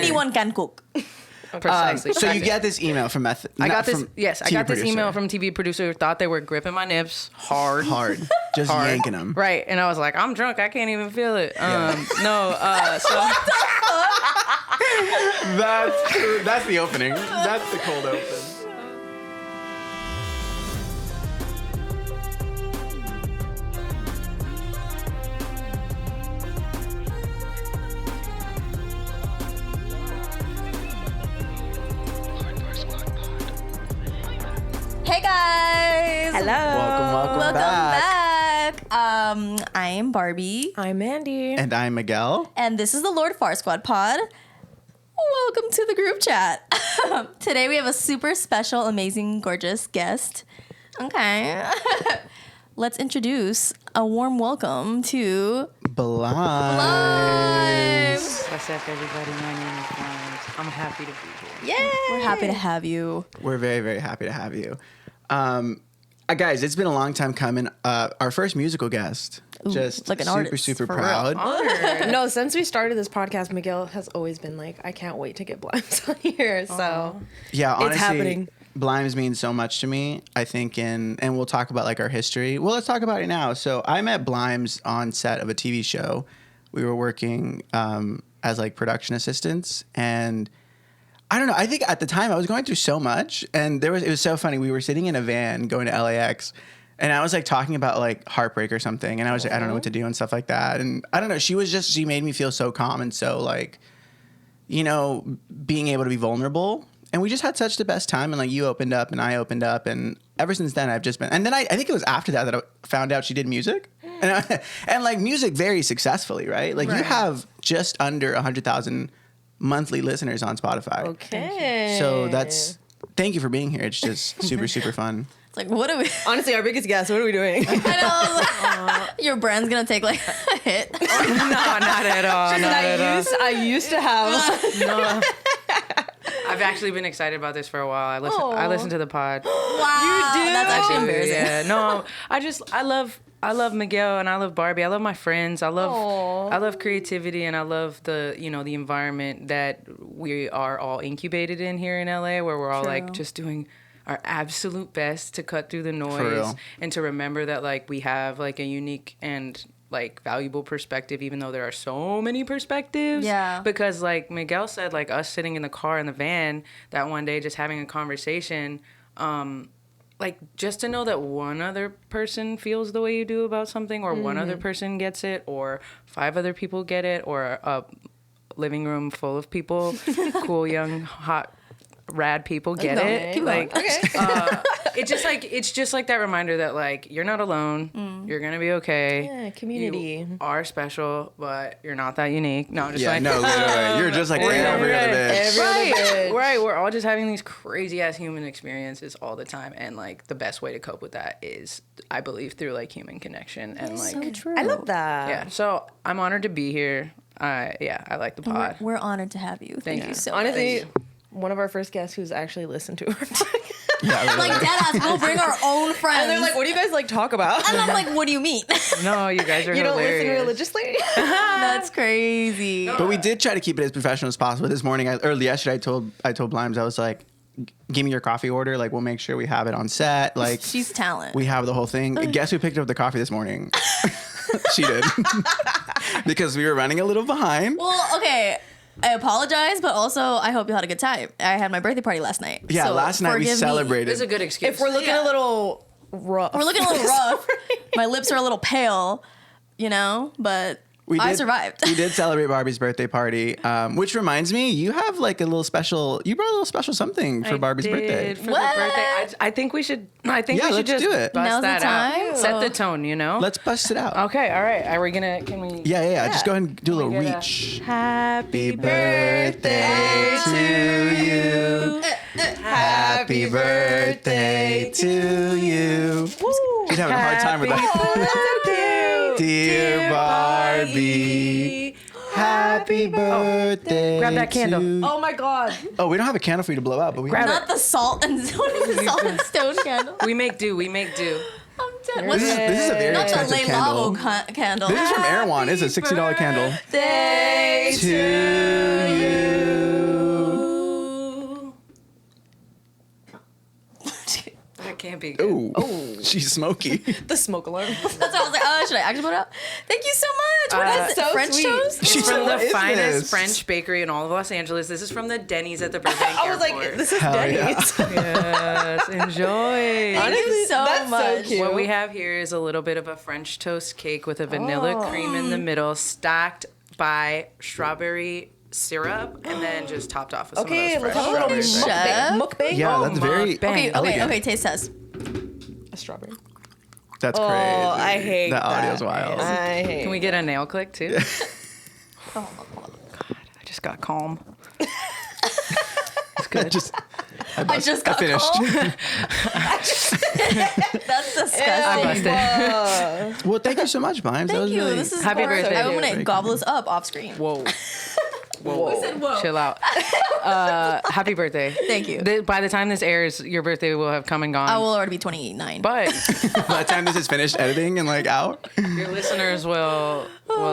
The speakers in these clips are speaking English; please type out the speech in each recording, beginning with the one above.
anyone can cook. Precisely. So you get this email from I got this producer. email from TV producer who thought they were gripping my nips hard, just yanking them. Right, and I was like, I'm drunk, I can't even feel it. That's the opening. That's the cold open. Hey guys! Hello. Welcome back. I am Barbie. I'm Mandy. And I'm Miguel. And this is the Lord Far Squad pod. Welcome to the group chat. Today we have a super special, amazing, gorgeous guest. Okay. Let's introduce a warm welcome to Blimes. What's up, everybody? My name is Blimes. I'm happy to be here. Yay! We're happy to have you. We're very, very happy to have you. Guys, it's been a long time coming. Our first musical guest. Ooh, Just like an super, artist, super for proud. No, since we started this podcast, Miguel has always been like, I can't wait to get Blimes on here. So Yeah, honestly, it's happening. Blimes means so much to me. I think and we'll talk about like our history. Well, let's talk about it now. So I met Blimes on set of a TV show. We were working as like production assistants, and I don't know. I think at the time I was going through so much, and it was so funny. We were sitting in a van going to LAX, and I was like talking about like heartbreak or something, and I was like, I don't know what to do and stuff like that. And I don't know. She made me feel so calm and so like, you know, being able to be vulnerable. And we just had such the best time. And like you opened up and I opened up, and ever since then I've just been. And then I think it was after that I found out she did music, and like music very successfully, right? Like you have just under 100,000 monthly listeners on Spotify. Okay. So thank you for being here. It's just super, super fun. It's like, what are we? Honestly, our biggest guest, what are we doing? I know. Your brand's gonna take like a hit. No, not at all. I used to have. No. I've actually been excited about this for a while. I listen to the pod. Wow. You do? That's actually embarrassing. Yeah. No, I love Miguel and I love Barbie. I love my friends. I love creativity, and I love the environment that we are all incubated in here in LA, where we're all like just doing our absolute best to cut through the noise and to remember that like we have like a unique and like valuable perspective, even though there are so many perspectives. Yeah. Because like Miguel said, like us sitting in the car in the van that one day just having a conversation, like just to know that one other person feels the way you do about something, or one other person gets it, or 5 other people get it, or a living room full of people, cool, young, hot, rad people get it. Keep like, going. it's just like that reminder that like you're not alone. You're gonna be okay. Yeah, community. You are special, but you're not that unique. No, just literally. You're just like every other bitch. Right. We're all just having these crazy ass human experiences all the time, and like the best way to cope with that is, I believe, through like human connection and like. So true. I love that. Yeah. So I'm honored to be here. I like the pod. We're honored to have you. Thank you so much. Honestly, one of our first guests who's actually listened to her. Like deadass, we'll bring our own friends. And they're like, what do you guys like talk about? And I'm like, what do you mean? No, you guys are You don't hilarious. listen religiously? That's crazy. But we did try to keep it as professional as possible. This morning, yesterday, I told Blimes, I was like, give me your coffee order. Like, we'll make sure we have it on set. Like, She's talent. we have the whole thing. Guess who picked up the coffee this morning? She did. Because we were running a little behind. Well, okay. I apologize, but also I hope you had a good time. I had my birthday party last night. Yeah, so last night we forgive me. celebrated. It's a good excuse. If we're looking a little rough. We're looking a little rough. My lips are a little pale, but I survived. We did celebrate Barbie's birthday party, which reminds me, you have like you brought a little special something for Barbie's birthday. For the birthday. I think we should. let's just do it. bust Now's the that time. out. Set the tone, Let's bust it out. Okay, all right. Are we gonna? Can we? Yeah. Just go ahead and do a little get a reach. Happy birthday to you. Happy birthday to you. She's having a hard time with that. Dear Barbie, happy birthday. Grab that candle. Oh my God. Oh, we don't have a candle for you to blow out, but we Grab Not the salt and stone candle. We make do. I'm dead. This is a very Not the expensive Le candle. Labo candle. This is from Erewhon. It's a $60 candle. Birthday To you. can't be good. Ooh. Oh, she's smoky. The smoke alarm. That's why I was like, oh, should I actually put it up? Thank you so much. What is it? so French sweet. toast? It's from What the is finest this? French bakery in all of Los Angeles. This is from the Denny's at the Burbank I was Airport. like, this is Hell Denny's. Yes, enjoy. Thank you so that's much. so cute. What we have here is a little bit of a French toast cake with a vanilla cream in the middle, stacked by strawberry syrup, and then just topped off with Okay, some of let's those have a fresh little strawberries. Chef. mukbang. Yeah, Oh, that's very. Okay, elegant. okay, taste test. a strawberry. That's crazy. I hate the audio's that. wild. I hate. Can we get a nail click too? Oh, I just got calm. I just got finished. cold. That's disgusting. busted. Well, thank you so much, Blimes. That Thank was you. really This is Happy for- birthday. I'm gonna Very gobble this up off screen. Whoa. Whoa. said whoa. Chill out. Happy birthday. Thank you. By the time this airs, your birthday will have come and gone. I will already be 29. But by the time this is finished editing and like out. your listeners will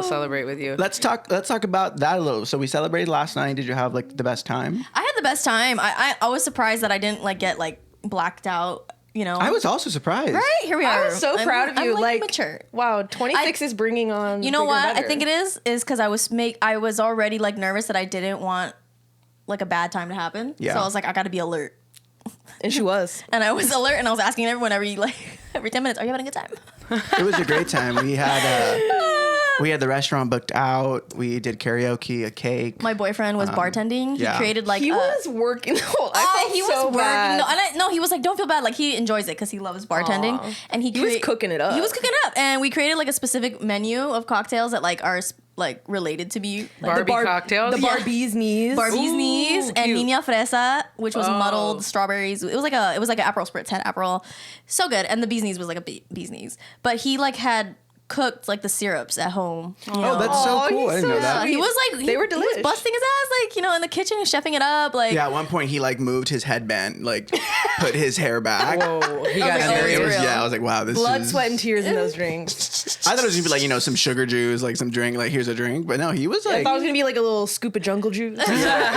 celebrate with you. Let's talk about that a little. So we celebrated last night. Did you have like the best time? I had the best time. I was surprised that I didn't like get like blacked out. You know. I was also surprised. right here. We are. I was so proud of you. I'm, like, mature. wow, 26 is bringing on. You know bigger, what? better. I think it is because I was already like nervous that I didn't want like a bad time to happen. Yeah. So I was like, I got to be alert. And she was. And I was alert, and I was asking everyone every 10 minutes, "Are you having a good time?" It was a great time. We had the restaurant booked out. We did karaoke, a cake. My boyfriend was bartending. He yeah. created like He a, was working the whole. I felt he so was bad. working. No, he was like, don't feel bad. Like he enjoys it because he loves bartending, Aw. and he was cooking it up. He was cooking it up, and we created like a specific menu of cocktails that like are like related to be like, Barbie cocktails. The Barbie's knees. Barbie's Ooh, knees and cute. Niña Fresa, which was Oh. muddled strawberries. It was like an Aperol spritz, had Aperol, so good. And the bee's knees was like a bee's knees, but he like had cooked like the syrups at home. You know? Oh, that's so Aw, cool. I he's didn't know so that. Yeah, he was like They were he was delish. busting his ass like in the kitchen, chefing it up like. Yeah, at one point he like moved his headband, like put his hair back. Whoa, he got like, And oh, then it's it was, real. I was like, wow, this Blood, is... sweat, and tears in those drinks. I thought it was gonna be like, some sugar juice, like some drink, like here's a drink. But no, he was I like, thought it was gonna be like a little scoop of jungle juice.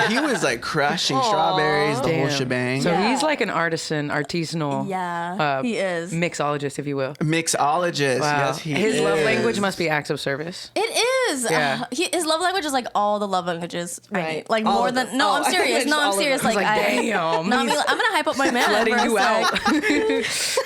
he was like crushing strawberries, the whole Damn. shebang. So Yeah. he's like an artisanal Yeah, he is. mixologist, if you will. Mixologist. Wow. Yes, he His is. love language must be acts of service. It is. Yeah. His love language is like all the love languages. I Right. need. Like All more of than them. no. Oh, I'm I thought serious. just No, I'm all of serious. them. Like, I was like, I. damn, No, I'm gonna hype up my man. letting for a you sec.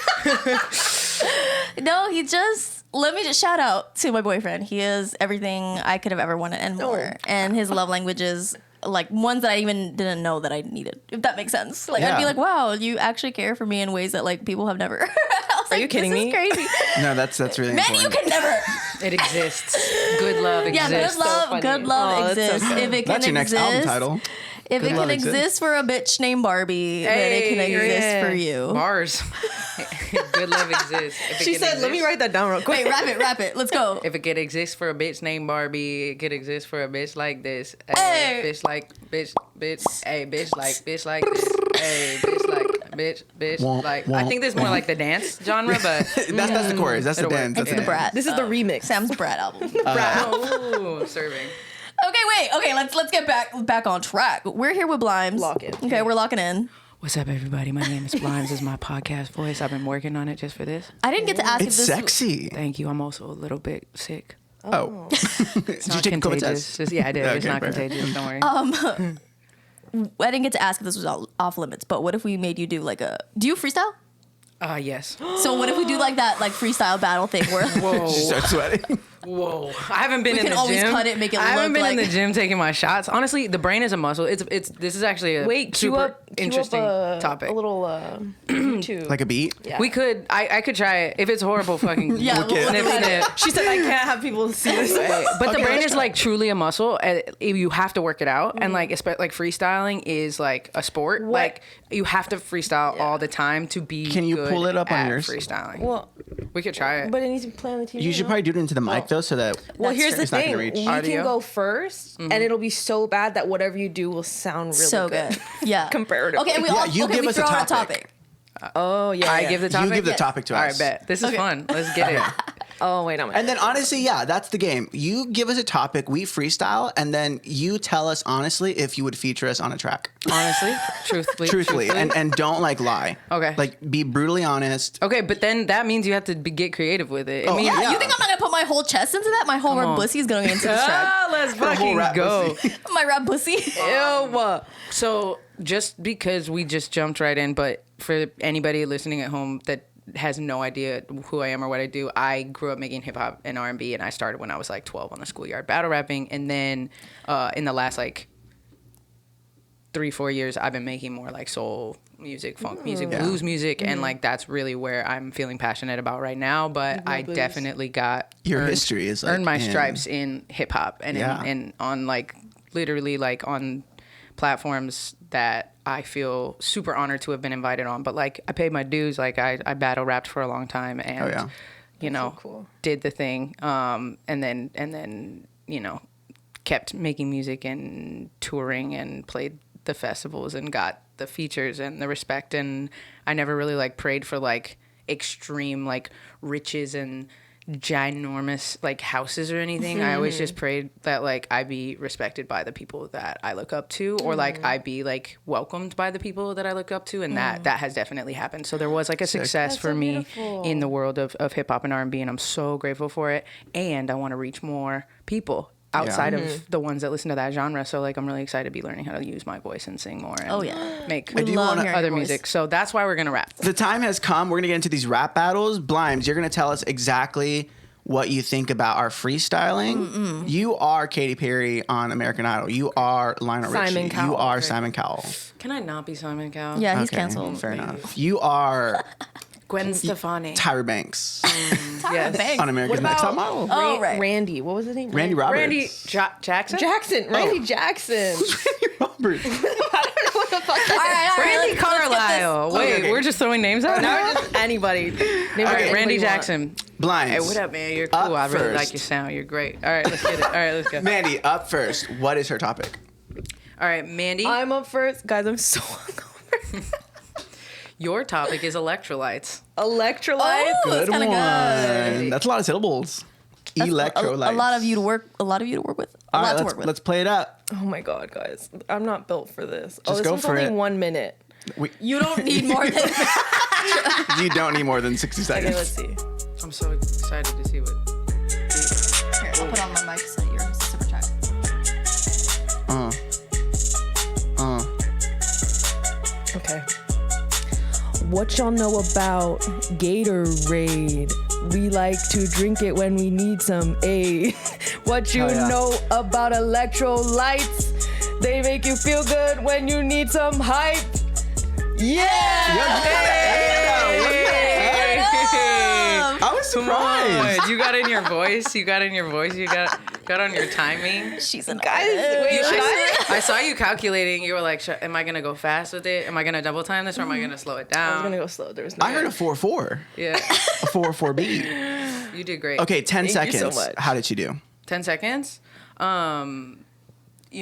out. No, he just. Let me just shout out to my boyfriend. He is everything I could have ever wanted and more. And his love languages, like ones that I even didn't know that I needed. If that makes sense. Like I'd be Yeah. like, wow, you actually care for me in ways that like people have never. I was Are you kidding this me? Is crazy. No, that's really Man, important. you can never. It exists. Good love Yeah, exists. good love. funny. Good love Oh, that's so exists. good. If it can That's your next exist, album title. If it love can exists. exist for a bitch named Barbie, then it can Hey, exist yeah. for you. Bars. Good love exists. If it She can said, "Let me exist- write that down real quick." Wait, rap it. Let's go. If it could exist for a bitch named Barbie, it could exist for a bitch like this. Hey. Bitch like bitch. Hey, bitch like this. Hey, bitch like bitch Womp, like. I womp, think this is more womp. like the dance genre, but That's the chorus. That's the It'll work. dance. It's That's the Brat. This is the remix. Sam's Brat album. ooh, serving. Okay, wait. Okay, let's get back on track. We're here with Blimes. Lock in. Okay, we're locking in. What's up, everybody? My name is Blimes. This is my podcast voice. I've been working on it just for this. I didn't get to ask It's if this. sexy. Thank you. I'm also a little bit sick. Oh. Did you Not take a COVID contagious. test? Yeah, I did. It's Okay, not fair. contagious. Don't worry. I didn't get to ask if this was off limits, but what if we made you do like a? Do you freestyle? Yes. So what if we do like that like freestyle battle thing where Whoa. She starts sweating. Whoa. I haven't been We in can the always gym. cut it, make it I haven't look been in like- the gym taking my shots. Honestly, the brain is a muscle. It's this is actually a Wait, cue super up interesting topic. A little YouTube. Like a beat? Yeah. We could I could try it. If it's horrible, fucking Yeah, Okay. snip, snip. She said, "I can't have people see this." But the Okay, brain let's is like truly a muscle. And you have to work it out, and like like freestyling is like a sport. What? Like you have to freestyle all the time to be. Can you good pull it up on at yours? Freestyling. Well, We could try it. but it needs to play on the TV. You should probably do it into the mic though, so that Well, That's here's true. the It's not thing. gonna reach. We Audio? can go first, and it'll be so bad that whatever you do will sound really so good. Yeah. Comparatively. Okay, and we Yeah, all you okay, give we us a throw out a topic. topic. Oh yeah. I give the topic. you give the topic to All us. right, bet. This is fun. Let's get it. Oh, wait, I'm And then honestly, yeah, that's the game. You give us a topic, we freestyle, and then you tell us honestly if you would feature us on a track. Honestly, truthfully. And don't like lie. Okay. Like be brutally honest. Okay, but then that means you have to get creative with it. Oh, I mean, Yeah, yeah. you think I'm not gonna put my whole chest into that? My whole rap pussy is gonna go into this track. let's Her whole fucking rap go. pussy. My rap pussy. Ew. So just because we just jumped right in, but for anybody listening at home that has no idea who I am or what I do, I grew up making hip hop and R&B, and I started when I was like 12 on the schoolyard battle rapping, and then in the last like 3-4 years, I've been making more like soul music, funk music, Yeah. blues music, and like that's really where I'm feeling passionate about right now. But I blues. definitely got Your history is like earned my in- stripes in hip hop and Yeah. and on like literally like on platforms that I feel super honored to have been invited on. But like I paid my dues. Like I battle rapped for a long time and Oh, yeah. you know so cool. did the thing. And then you know kept making music and touring and played the festivals and got the features and the respect. And I never really like prayed for like extreme like riches and ginormous like houses or anything. I always just prayed that like I be respected by the people that I look up to, or like I be like welcomed by the people that I look up to, and that has definitely happened. So there was like a success for so me beautiful. in the world of hip hop and R&B, and I'm so grateful for it. And I want to reach more people outside of the ones that listen to that genre. So like I'm really excited to be learning how to use my voice and sing more and Oh, yeah. make I do love wanna- hearing other your voice. music. So that's why we're gonna rap. The time has come. We're going to get into these rap battles. Blimes, you're going to tell us exactly what you think about our freestyling. You are Katy Perry on American Idol. You are Lionel Simon Richie. You Cowell. are Simon Cowell. Can I not be Simon Cowell? Yeah, he's Okay, canceled. Fair enough. You are Gwen Stefani. Tyra Banks Yes. Thanks. on America's What Next Top about- Model. Oh, right. Randy. What was his name? Randy Roberts. Randy Jackson? Jackson. Randy Jackson. Randy Roberts. All right, Randy let's get Carlisle. Wait, Okay. we're just throwing names out now? Just anybody. Name right, Randy Jackson. Blimes. Hey, what up, man? You're cool. Up I really first. like your sound. You're great. All right, let's get it. All right, let's go. Mandy, up first. What is her topic? All right, Mandy, I'm up first. Guys, I'm so hungover. your topic is electrolytes. Electrolytes. Oh, that's kind of good. That's a lot of syllables. Electrolytes. A lot of you to work with. All A lot right, to work with. let's play it up. Oh my god, guys. I'm not built for this. Just this go one's for only it. 1 minute. You don't need more than You don't need more than 60 Okay, seconds. let's see. I'm so excited to see what. Here, I'll put on my mic so you're super track. Okay. What y'all know about Gatorade? We like to drink it when we need some aid. What you Oh, yeah. know about electrolytes? They make you feel good when you need some hype. Yeah! I was Come surprised. on, you got in your voice. You got on your timing. She's an Guys, artist. wait, should I? I saw you calculating. You were like, am I gonna go fast with it? Am I gonna double time this, or am I gonna slow it I was down? gonna go slow. There was no I heard a 4-4. Yeah, A 4-4 beat. you did great. Okay, 10 Thank you seconds. so much. How did you do? 10 seconds. You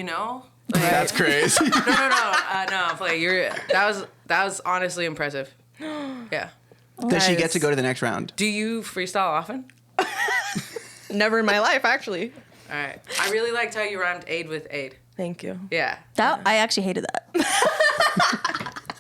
know. Like, That's crazy. No, I'm playing. That was honestly impressive. Yeah. Does she get Guys. to go to the next round? Do you freestyle often? Never in my life, actually. All right. I really liked how you rhymed aid with aid. Thank you. Yeah. That I actually hated that.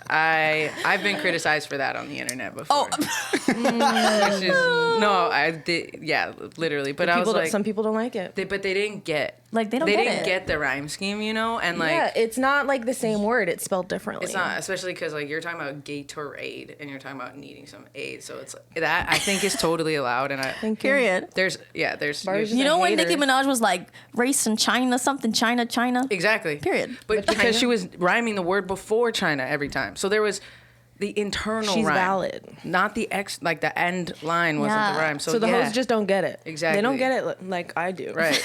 I've been criticized for that on the internet before. Oh, Which is, no, I did. Yeah, literally. But I was like, Some people don't like it. but they didn't get. Like, they don't get didn't it. get the rhyme scheme, you know, and like. Yeah, it's not like the same word. It's spelled differently. It's not, especially because like you're talking about Gatorade and you're talking about needing some aid, so it's that I think is totally allowed. And period. there's Barbie's You a know when hater. Nicki Minaj was like race in China, something China. exactly. Period. But because she was rhyming the word before China every time, so there was the internal She's rhyme, valid. not the like the end line wasn't the Yeah. rhyme. So the yeah. hosts just don't get it. Exactly. They don't get it like I do. right,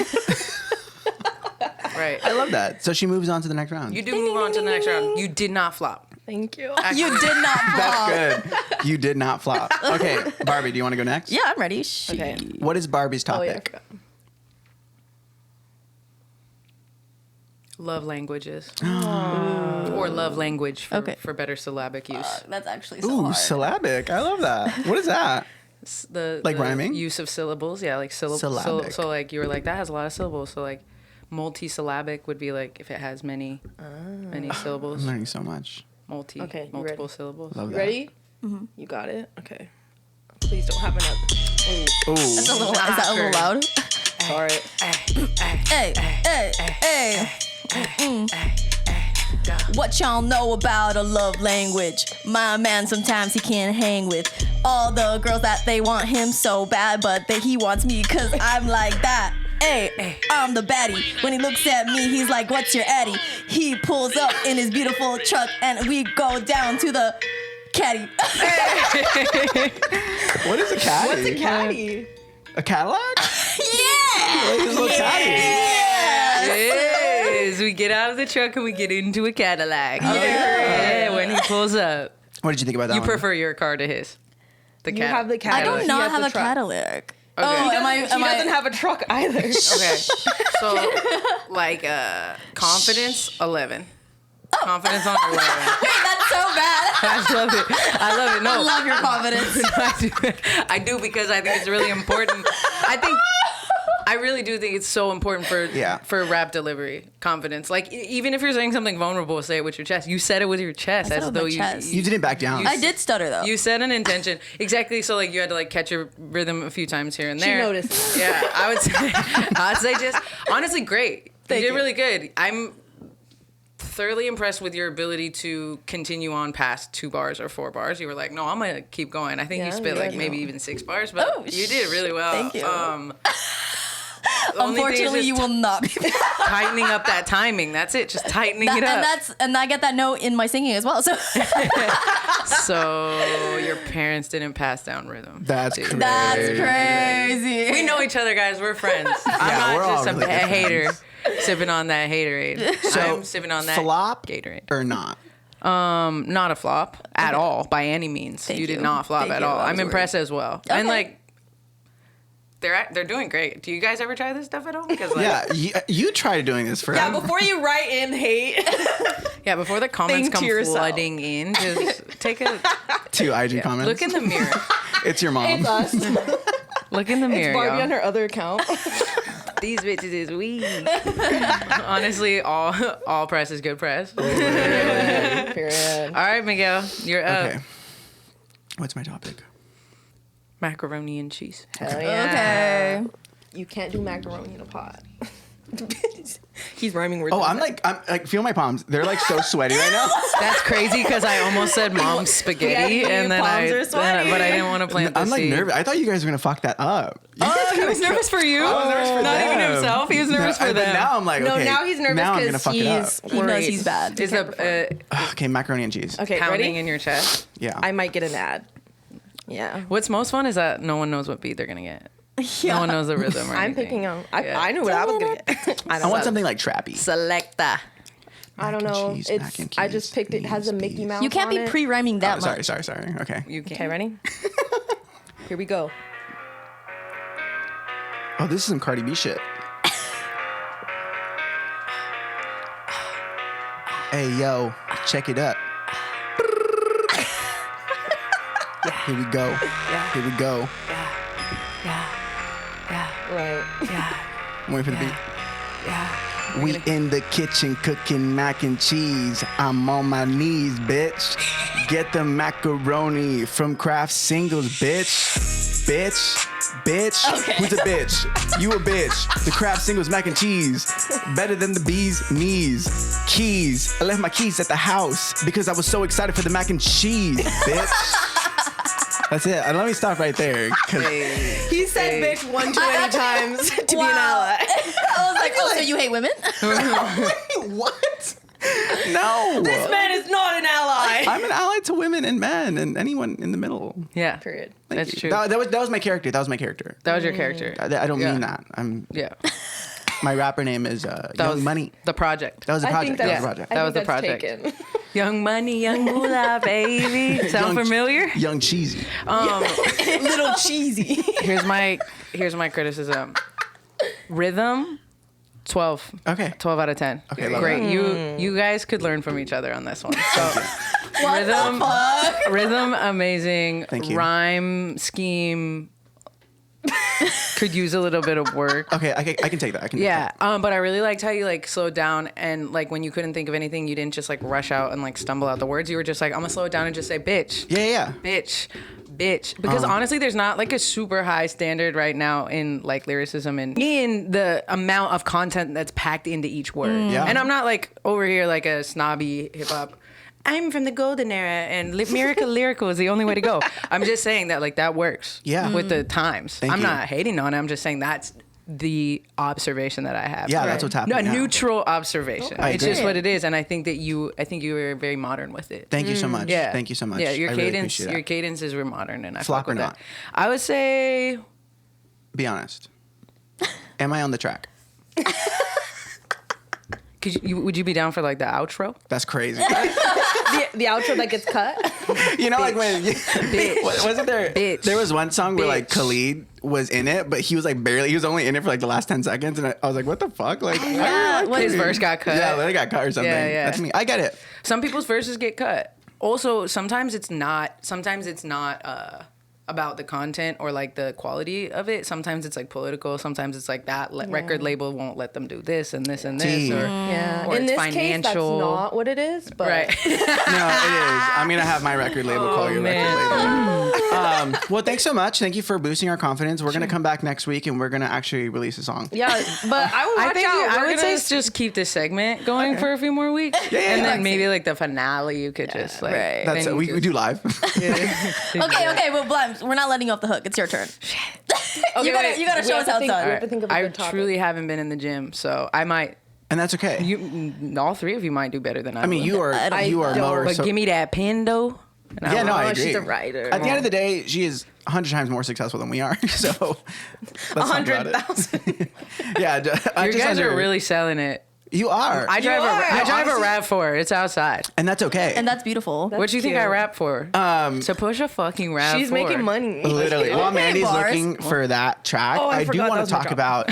right. I love that. So she moves on to the next round. You do move on to the next round. You did not flop. Thank you. You did not flop. That's good. You did not flop. Okay, Barbie, do you want to go next? Yeah, I'm ready. Okay. What is Barbie's Oh yeah. topic? Love languages. Or love language for, Okay. for better syllabic use. That's actually so Ooh, hard. syllabic. I love that. What is that? Like rhyming? use of syllables. Yeah, like Syllabic. So like you were like that has a lot of syllables. So like multisyllabic would be like if it has many syllables. I'm learning so much. Multiple ready? syllables. Love that. Ready? Mm-hmm. You got it? Okay. Please don't have another. Ooh. Is that a little loud? Sorry. Hey, hey, hey. What y'all know about a love language? My man, sometimes he can't hang with all the girls that they want him so bad, but he wants me cause I'm like that. Hey, I'm the baddie. When he looks at me, he's like, what's your addy? He pulls up in his beautiful truck and we go down to the caddy. What is a caddy? What's a caddy? A Cadillac? Yeah! Like his little caddy. Yes, we get out of the truck and we get into a Cadillac. Yeah, when he pulls up. What did you think about that You one? prefer your car to his? You have the I Cadillac. do He not has have the a truck. Cadillac. Okay. Oh, He am I? doesn't have a truck either. Okay, so like confidence 11. Confidence on 11. That's so bad. I love it. I love it. No, I love your confidence. I do because I think it's really important. I really do think it's so important for rap delivery, confidence. Like even if you're saying something vulnerable, say it with your chest. You said it with your chest I said as it with though my chest. You didn't back down. I did stutter though. You said an intention exactly. So like you had to like catch your rhythm a few times here and She there. noticed. Yeah, I'd say just honestly great. Thank you did you. really good. I'm thoroughly impressed with your ability to continue on past 2 bars or 4 bars. You were like, no, I'm gonna keep going. I think Yeah, you spit yeah, like yeah. maybe even 6 bars, but Oh, you did really well. Thank you. The only thing is Unfortunately, just you will not be. tightening up that timing. That's it. Just tightening it up. And I get that note in my singing as well. So So your parents didn't pass down rhythm. That's Dude. crazy. that's crazy. We know each other, guys. We're friends. Yeah, I'm we're not all just really a good hater friends. sipping on that haterade. So, I'm sipping on that flop Gatorade. or not? Not a flop at all by any means. Thank you did you. not flop Thank at you. all. I I'm was impressed as well. And Okay. like they're doing great. Do you guys ever try this stuff at all? Because like, Yeah, you tried doing this for Yeah, before you write in hate. yeah, before the comments Think to come yourself. flooding in, just take a 2 IG comments. look in the mirror. It's your mom. It's us. Look in the mirror, Barbie y'all. on her other account. These bitches is weak. Honestly, all press is good press. All Period. right, Miguel, you're up. Okay. What's my topic? Macaroni and cheese. Hell yeah. Okay. You can't do macaroni in a pot. He's rhyming words. Oh, I'm like, feel my palms. They're like so sweaty right now. That's crazy because I almost said mom's spaghetti, Yeah, and then palms are sweaty. but I didn't want to plant the I'm like seed. nervous. I thought you guys were gonna fuck that up. You guys He was nervous for you. I was nervous for Not even them. himself. He was nervous for But them. now I'm like, No, okay. now he's nervous Now I'm gonna because fuck it up. he's He knows worried. he's bad. Is the Okay, macaroni and cheese. Okay, pounding ready? in your chest? Yeah. I might get an ad. Yeah. What's most fun is that no one knows what beat they're gonna get. No one knows the rhythm. Or I'm anything. picking on. Yeah. I knew what I was gonna get. I want something like trappy. Selecta. I don't Mac and know. cheese, It's. mac and I cheese, just picked it. Has a beans, Mickey beans. Mouse. You can't on be it. pre-rhyming that Oh, much. sorry. Okay. You can. Okay, ready? Here we go. Oh, this is some Cardi B shit. Hey, yo, check it up. Here we go. Here we go. Right. I'm waiting for the beat. We in the kitchen cooking mac and cheese. I'm on my knees, bitch. Get the macaroni from Kraft Singles, bitch. Bitch. Okay. Who's a bitch? You a bitch. The Kraft Singles mac and cheese. Better than the bee's knees. Keys. I left my keys at the house because I was so excited for the mac and cheese, bitch. That's it. Let me stop right there. 'Cause He said bitch one too many times to be an ally. I was like, oh, so you hate women? Wait, what? No. This man is not an ally. I'm an ally to women and men and anyone in the middle. Yeah. Period. Thank That's you. true. That was my character. That was my character. That was your character. I don't Yeah. mean that. Yeah. My rapper name is That Young was Money. The project. That was a I think project. That was that's, a project. That was the that's project. taken. Young money, young moolah, baby. Sound Young- familiar? Young Cheesy. Little cheesy. Here's my criticism. Rhythm, 12. Okay. 12 out of 10. Okay, love Great. You guys could learn from each other on this one. So What the fuck? Rhythm, amazing. Thank you. Rhyme scheme could use a little bit of work. Okay, I can take that. I can take Yeah, that. but I really liked how you like slowed down and like when you couldn't think of anything, you didn't just like rush out and like stumble out the words. You were just like, I'm gonna slow it down and just say bitch. Yeah. Bitch. Because honestly, there's not like a super high standard right now in like lyricism and in the amount of content that's packed into each word. Yeah. And I'm not like over here like a snobby hip hop. I'm from the golden era and lyrical is the only way to go. I'm just saying that like that works. Yeah. With the times. Thank I'm you. not hating on it. I'm just saying that's the observation that I have. Yeah, that's what's happening No, a now. neutral observation. I It's agree. just what it is, and I think you were very modern with it. Thank you so much. Yeah. Thank you so much. Yeah, your I really cadence, appreciate your that. cadences were modern, and I Flock fuck with or that. not? I would say Be honest. Am I on the track? would you be down for like the outro? That's crazy. The outro that gets cut. You know, like when wasn't there? Bitch. There was one song where like Bitch. Khalid was in it, but he was like barely. He was only in it for like the last 10 seconds, and I was like, "What the fuck?" Like, Yeah, what His is- verse got cut. yeah, they got cut or something. Yeah, yeah. That's me. I get it. Some people's verses get cut. Also, sometimes it's not about the content or like the quality of it. Sometimes it's like political. Sometimes it's like that record label won't let them do this and this and this, Tea. or Yeah. or In it's this case, that's financial. not what it is. But Right. No, it is. I'm gonna have my record label call your man. record label. Well, thanks so much. Thank you for boosting our confidence. We're gonna come back next week and we're gonna actually release a song. yeah, but I would watch I think out. I We're would gonna say just keep this segment going for a few more weeks, yeah, and then yeah. maybe like the finale you could just like. right. That's then it. you We do live. Okay, but Blimes, we're not letting you off the hook. It's your turn. you gotta wait. show We us have to how it's think- done. we have to think of a I good topic. truly haven't been in the gym, so I might. And that's okay. All three of you might do better than I. I mean, will. you are don't. more. But give me that pen though. and I Yeah, will. no, I Oh, agree. she's a writer. At the end of the day, she is 100 times more successful than we are. So, let's talk about it. 100,000. Yeah, You guys are really selling it. You are. I drive a honestly- RAV4. It's outside. and that's okay. And that's beautiful. What do you think cute. I rap for? To push a fucking RAV4. She's making money. Literally. While Mandy's bars. looking for that track, Oh, I I do forgot that want was to my talk job. about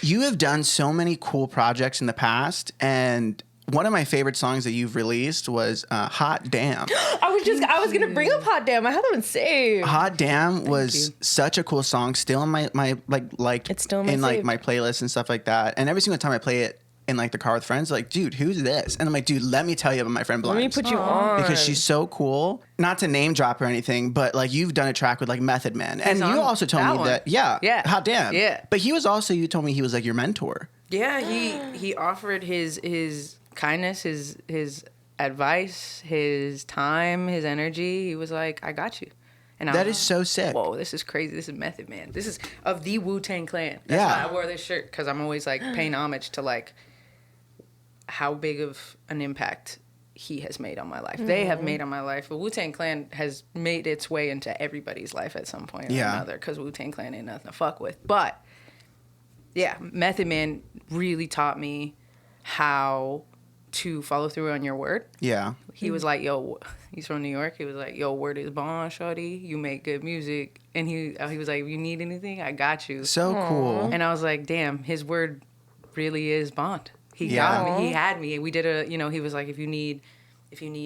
you have done so many cool projects in the past, and one of my favorite songs that you've released was Hot Damn. I was gonna bring up Hot Damn. I had that one saved. Hot Damn was such a cool song, still in my like It's still in my in like save. my playlist and stuff like that. And every single time I play it in like the car with friends, like, dude, who's this? And I'm like, dude, let me tell you about my friend Let me Blimes. put you on Because she's so cool. Not to name drop or anything, but like you've done a track with like Method Man. And on you also told that me one. that, Yeah. Hot Damn. Yeah. But he was also, you told me he was like your mentor. Yeah, he offered his kindness, his advice, his time, his energy. He was like, I got you. And That I'm is so sick. Whoa, this is crazy. This is Method Man. This is of the Wu-Tang Clan. That's Yeah. why I wore this shirt, because I'm always like paying homage to like how big of an impact he has made on my life. They have made on my life. But Wu-Tang Clan has made its way into everybody's life at some point or Yeah. another, because Wu-Tang Clan ain't nothing to fuck with. But yeah, Method Man really taught me how to follow through on your word. Yeah. He was like, yo, he's from New York. He was like, yo, word is bond, shorty. You make good music. And he was like, if you need anything, I got you. So cool. And I was like, damn, his word really is bond. He Yeah. got me. He had me. We did he was like, if you need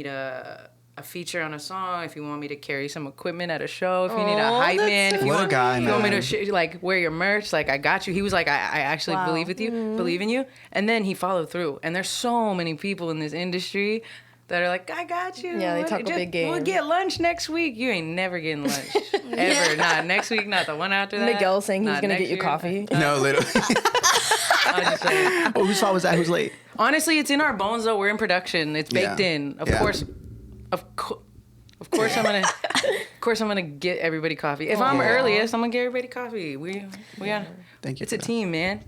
a feature on a song, if you want me to carry some equipment at a show, if you need a hype that's man, if you What a want, guy, if you want me man. to like wear your merch, like I got you. He was like, I actually Wow. believe in you. And then he followed through. And there's so many people in this industry that are like, I got you. Yeah, they talk a big game. We'll get lunch next week. You ain't never getting lunch. Ever. Not next week, not the one after that. Miguel saying he's not gonna next get you year. coffee. No, literally. I'm just saying. Oh, whose fault was that? Who's late? Honestly, it's in our bones though. We're in production. It's baked Yeah. in. Of Yeah. course, I'm gonna get everybody coffee. If I'm earliest, I'm gonna get everybody coffee. We got. Thank you It's for a that. team, man.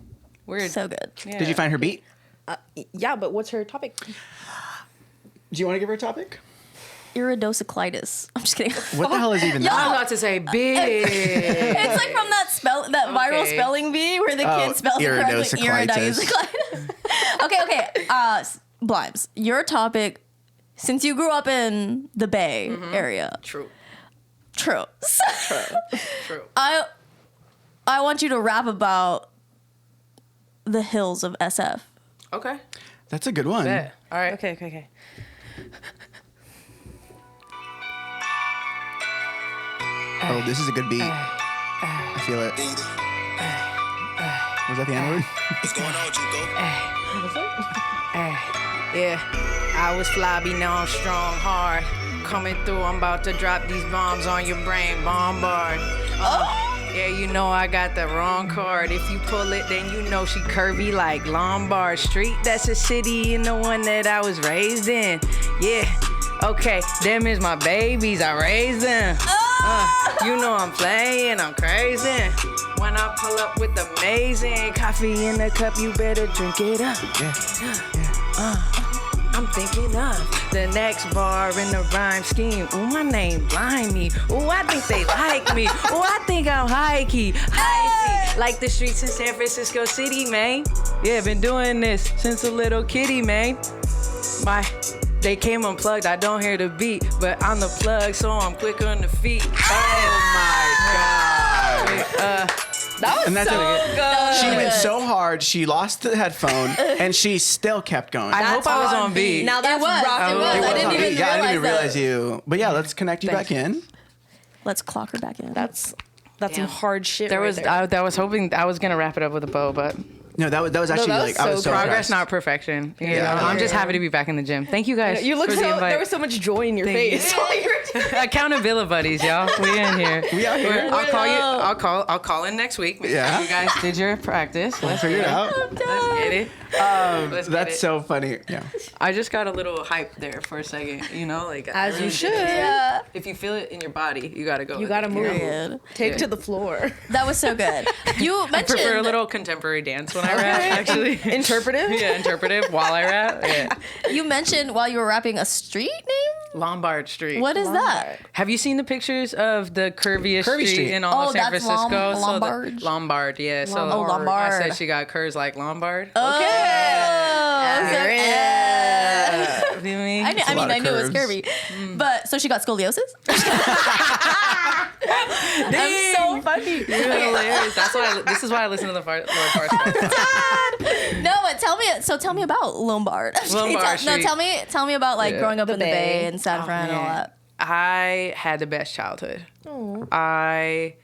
We're So good. yeah. Did you find her beat? Yeah, but what's her topic? Do you want to give her a topic? Iridociclitis. I'm just kidding. What the hell is even I was that? about to say big. It's like from that viral Okay. spelling bee where the kid spells it correctly. iridociclitis. Okay. Blimes, your topic, since you grew up in the Bay Area. True. True. True. I want you to rap about the hills of SF. Okay. That's a good one. Bet. All right. Okay. Oh, this is a good beat. I feel it. Was that the N-word? What's going on, Juco? Yeah, I was flabby, now I'm strong, hard. Coming through, I'm about to drop these bombs on your brain, bombard. Yeah, you know I got the wrong card. If you pull it, then you know she curvy like Lombard Street. That's a city and the one that I was raised in. Yeah, okay, them is my babies, I raised them. You know I'm playing, I'm crazy. When I pull up with amazing coffee in the cup, you better drink it up. I'm thinking of the next bar in the rhyme scheme. Ooh, my name Blimey. Ooh, I think they like me. Ooh, I think I'm high key. Like the streets in San Francisco City, man. Yeah, been doing this since a little kitty, man. They came unplugged, I don't hear the beat, but I'm the plug, so I'm quick on the feet. Oh my God. That was so good. She went so hard, she lost the headphone, and she still kept going. I hope I was on beat. Now that's rock. It was. I didn't even I didn't even realize realize you. But yeah, let's connect you back in. Let's clock her back in. That's some hard shit. There right was there. I was hoping I was gonna wrap it up with a bow, but No, that was actually that was like I was so so progress, impressed. not perfection. You Yeah. know? I'm just happy to be back in the gym. Thank you guys. You look for the so. invite. There was so much joy in your Thank face. Accountability buddies, y'all. We in here. We out here. I'll call you. I'll call in next week. Yeah. You guys did your practice. Let's Figure it out. Let's get it. Let's get That's it. so funny. Yeah. I just got a little hype there for a second. You know, like I As you really should. did. Yeah. If you feel it in your body, you gotta go. You with gotta it. move. Period. Take Yeah. to the floor. That was so good. You I mentioned prefer a little contemporary dance when I rap. Actually, Interpretive. yeah, interpretive while I rap. Yeah. You mentioned while you were rapping a street name. Lombard Street. What is that? Have you seen the pictures of the curviest Curvy street street. in all Oh, of San that's Francisco? Lombard? Lombard, yeah. So Oh, Lombard. I said she got curves like Lombard. Oh, Yeah. What do you mean? I lot mean, of I knew it was curves. curvy, but so she got scoliosis. I'm so funny. You're hilarious. This is why I listen to the Lord Farce. No, but tell me about Lombard. Lombard No, Street. tell me about like Yeah. growing up The in the Bay. Bay and San Fran and all man. that. I had the best childhood. I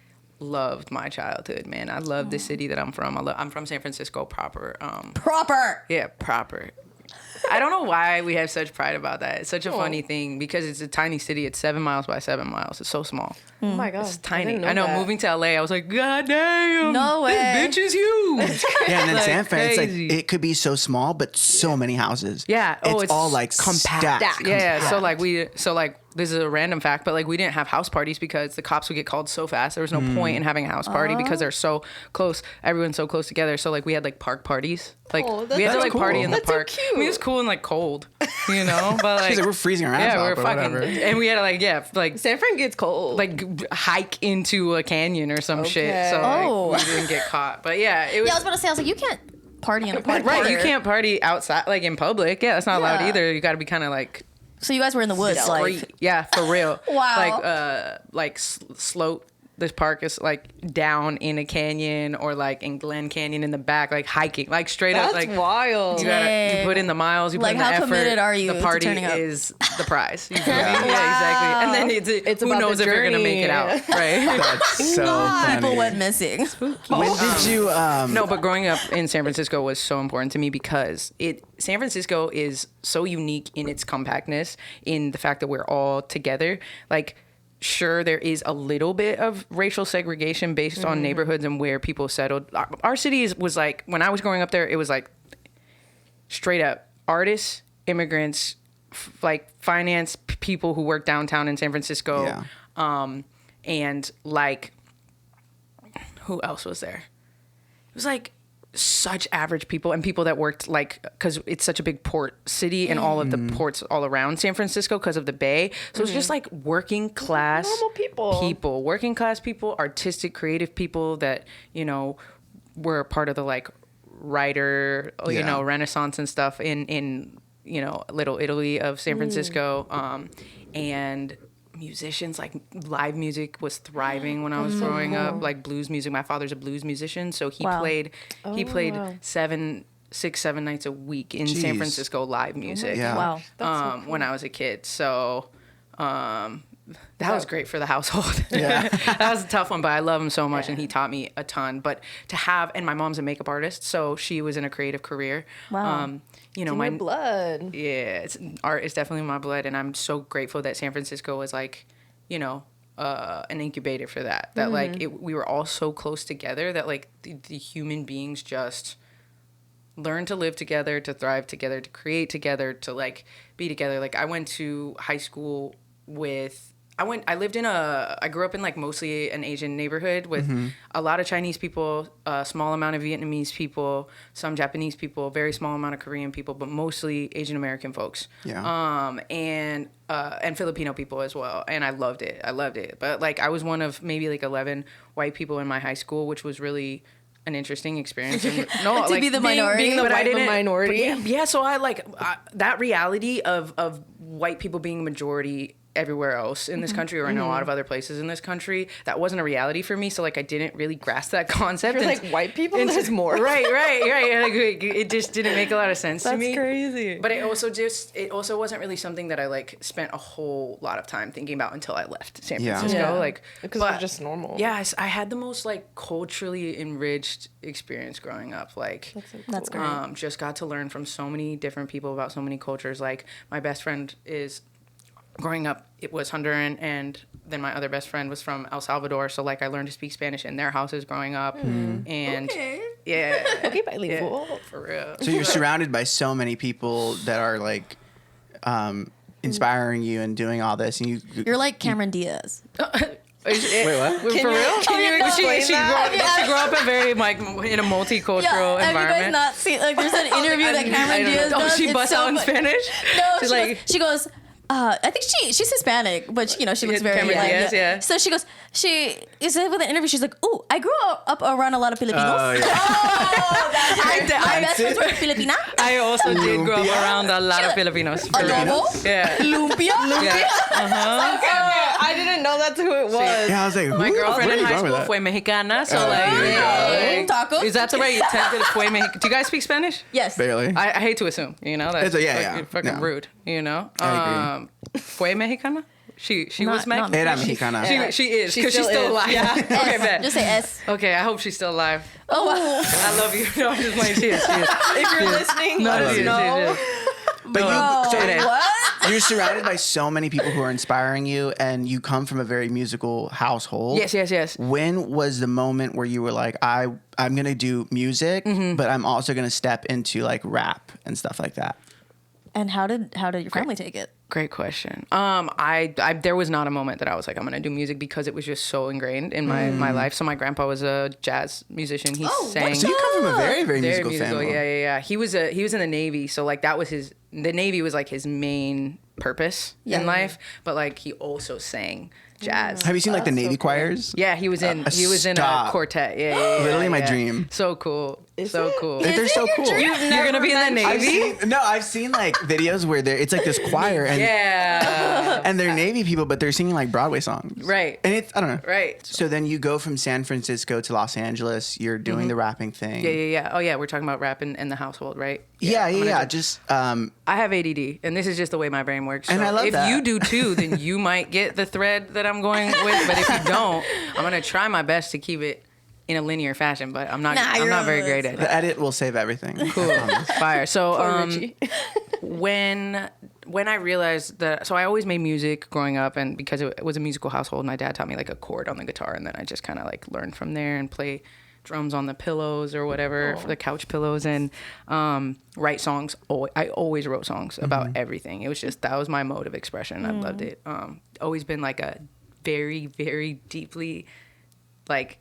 loved my childhood, man. I love the city that I'm from. I'm from San Francisco proper. Proper. Yeah, proper. I don't know why we have such pride about that. It's such a funny thing because it's a tiny city. It's 7 miles by 7 miles. It's so small. Oh my god. It's tiny. I know. Moving to LA, I was like, God damn. No way. This bitch is huge. Yeah, and then Like, San Fran, it's like crazy. it could be so small, but so many houses. Yeah. Oh, it's all like compact. stacked. Yeah. So compact. like this is a random fact, but like we didn't have house parties because the cops would get called so fast. There was no point in having a house party because they're so close. Everyone's so close together. So like we had like park parties. Like Oh, we had to that's like cool. party in the That's so park. cute. I mean, it was cool and like cold, you know. But like She's like, we're freezing our ass yeah, off, we were but fucking, whatever. and we had to like San Fran gets cold. like hike into a canyon or some shit. Okay. So Oh. like, we didn't get caught. But yeah, it was. Yeah, I was about to say, I was like, you can't party in a park. Right, you can't party outside, like in public. Yeah, that's not allowed Yeah. either. You got to be kind of like So you guys were in the woods, discreet. like. Yeah, for real. Wow. Like slope. This park is like down in a canyon or like in Glen Canyon in the back, like hiking, like straight That's up. Like wild. you Dang. put in the miles, you put Like, in the how effort. committed are you The to party turning up? is the prize. You feel me? Yeah, exactly. And then it's who about knows the if you're gonna make it journey. out, right? That's so funny. People went missing. When did you? No, but growing up in San Francisco was so important to me because San Francisco is so unique in its compactness, in the fact that we're all together. Like, sure, there is a little bit of racial segregation based on neighborhoods and where people settled. Our city was like, when I was growing up there, it was like straight up artists, immigrants, like finance people who work downtown in San Francisco. Yeah. And like, who else was there? It was like such average people and people that worked like, because it's such a big port city and all of the ports all around San Francisco because of the Bay. So it's just like working class Normal people. working class people, artistic, creative people that, you know, were part of the like writer, you Yeah. know, Renaissance and stuff in, you know, Little Italy of San Francisco. And musicians, like live music was thriving when I was growing up, like blues music. My father's a blues musician, so he Wow. played wow. 6-7 nights a week in San Jeez. Francisco live music. Yeah. Wow. When I was a kid. So that was great for the household. Yeah. That was a tough one, but I love him so much, and he taught me a ton. But to have, and my mom's a makeup artist, so she was in a creative career. Wow. You know, My blood. yeah, art is definitely my blood, and I'm so grateful that San Francisco was like, you know, an incubator for that. That like we were all so close together that like the human beings just learn to live together, to thrive together, to create together, to like be together. Like I went to high school with. I grew up in like mostly an Asian neighborhood with a lot of Chinese people, a small amount of Vietnamese people, some Japanese people, very small amount of Korean people, but mostly Asian American folks. Yeah. And Filipino people as well. And I loved it. But like I was one of maybe like 11 white people in my high school, which was really an interesting experience. And, no, To be the minority. Being the but I white didn't- minority. Yeah, so I like that reality of white people being majority everywhere else in this country, or in a lot of other places in this country, that wasn't a reality for me. So like I didn't really grasp that concept. You're like, white people, there's more. Right. Like, it just didn't make a lot of sense to me. That's crazy. But it also wasn't really something that I like spent a whole lot of time thinking about until I left San Yeah. Francisco. Yeah. Like, Because but it's just normal. Yes, I had the most like culturally enriched experience growing up. Like, That's great. just got to learn from so many different people about so many cultures. Like my best friend is, growing up, it was Honduran, and then my other best friend was from El Salvador. So like I learned to speak Spanish in their houses growing up. And yeah. Okay, bilingual. Yeah, for real. So you're surrounded by so many people that are like inspiring you and doing all this, and You're like Cameron Diaz. wait, what? For real? Can you explain that? She grew up a very like in a multicultural Have you environment. guys not seen? Like, there's an interview that Cameron Diaz Oh, does. she It's busts so out in fu- Spanish. No, She's she goes. I think she's Hispanic, but she looks Yeah, very Cameron like, Diaz, yeah. So she is with an interview. She's like, "Ooh, I grew up around a lot of Filipinos. Oh, yeah. My best friends were Filipina. I also did grow up Lumpia? around a lot of Filipinos. Adobo, Yeah. lumpia. Yeah. I didn't know that's who it was. Yeah, I was like, My who- girlfriend where in are you high going with school that? fue mexicana, so Oh, like, there you you know, go. like, Tacos? is that the right fue mexicana? Do you guys speak Spanish? Yes. Barely. I hate to assume, you know, that's yeah. fucking No. rude, you know. I Fue mexicana? She was Not- Mexican. Era mexicana. She is, She because she's still still is, alive. yeah. Okay, S. bet. Just say S. Okay, I hope she's still alive. Oh wow. I love you. No, I'm just playing. She is. If you're listening, let us She is, know. she is. But Oh, it is. what? you're surrounded by so many people who are inspiring you, and you come from a very musical household. Yes. When was the moment where you were like, I'm gonna do music, but I'm also gonna step into like rap and stuff like that? And how did your family take it? Great question. I there was not a moment that I was like, I'm gonna do music, because it was just so ingrained in my life. So my grandpa was a jazz musician. He sang. So you come from a very, very Very musical family. Yeah. He was in the Navy, so like that was the Navy was like his main purpose in life. But like he also sang jazz. Have you seen like the Navy choirs? Yeah, he was in a Stop. quartet. Yeah. Literally my dream. So cool. Cool. Like, they're so cool. You're gonna be in the Navy? I've seen like videos where it's like this choir and Yeah. and they're Navy people, but they're singing like Broadway songs. Right. And it's I don't know. Right. So then you go from San Francisco to Los Angeles. You're doing the rapping thing. Yeah. Oh yeah, we're talking about rap in the household, right? Yeah. Just I have ADD, and this is just the way my brain works. And So I love if that. you do too, then you might get the thread that I'm going with. But if you don't, I'm gonna try my best to keep it in a linear fashion. But I'm not. Nah, I'm you're not on very this. great at it. the edit will save everything. Cool. Fire. So Poor Richie. when I realized that, so I always made music growing up, and because it was a musical household, my dad taught me like a chord on the guitar, and then I just kind of like learned from there and play drums on the pillows or whatever, for the couch pillows, and write songs. I always wrote songs about everything. It was just, that was my mode of expression. I loved it. Always been like a very, very deeply like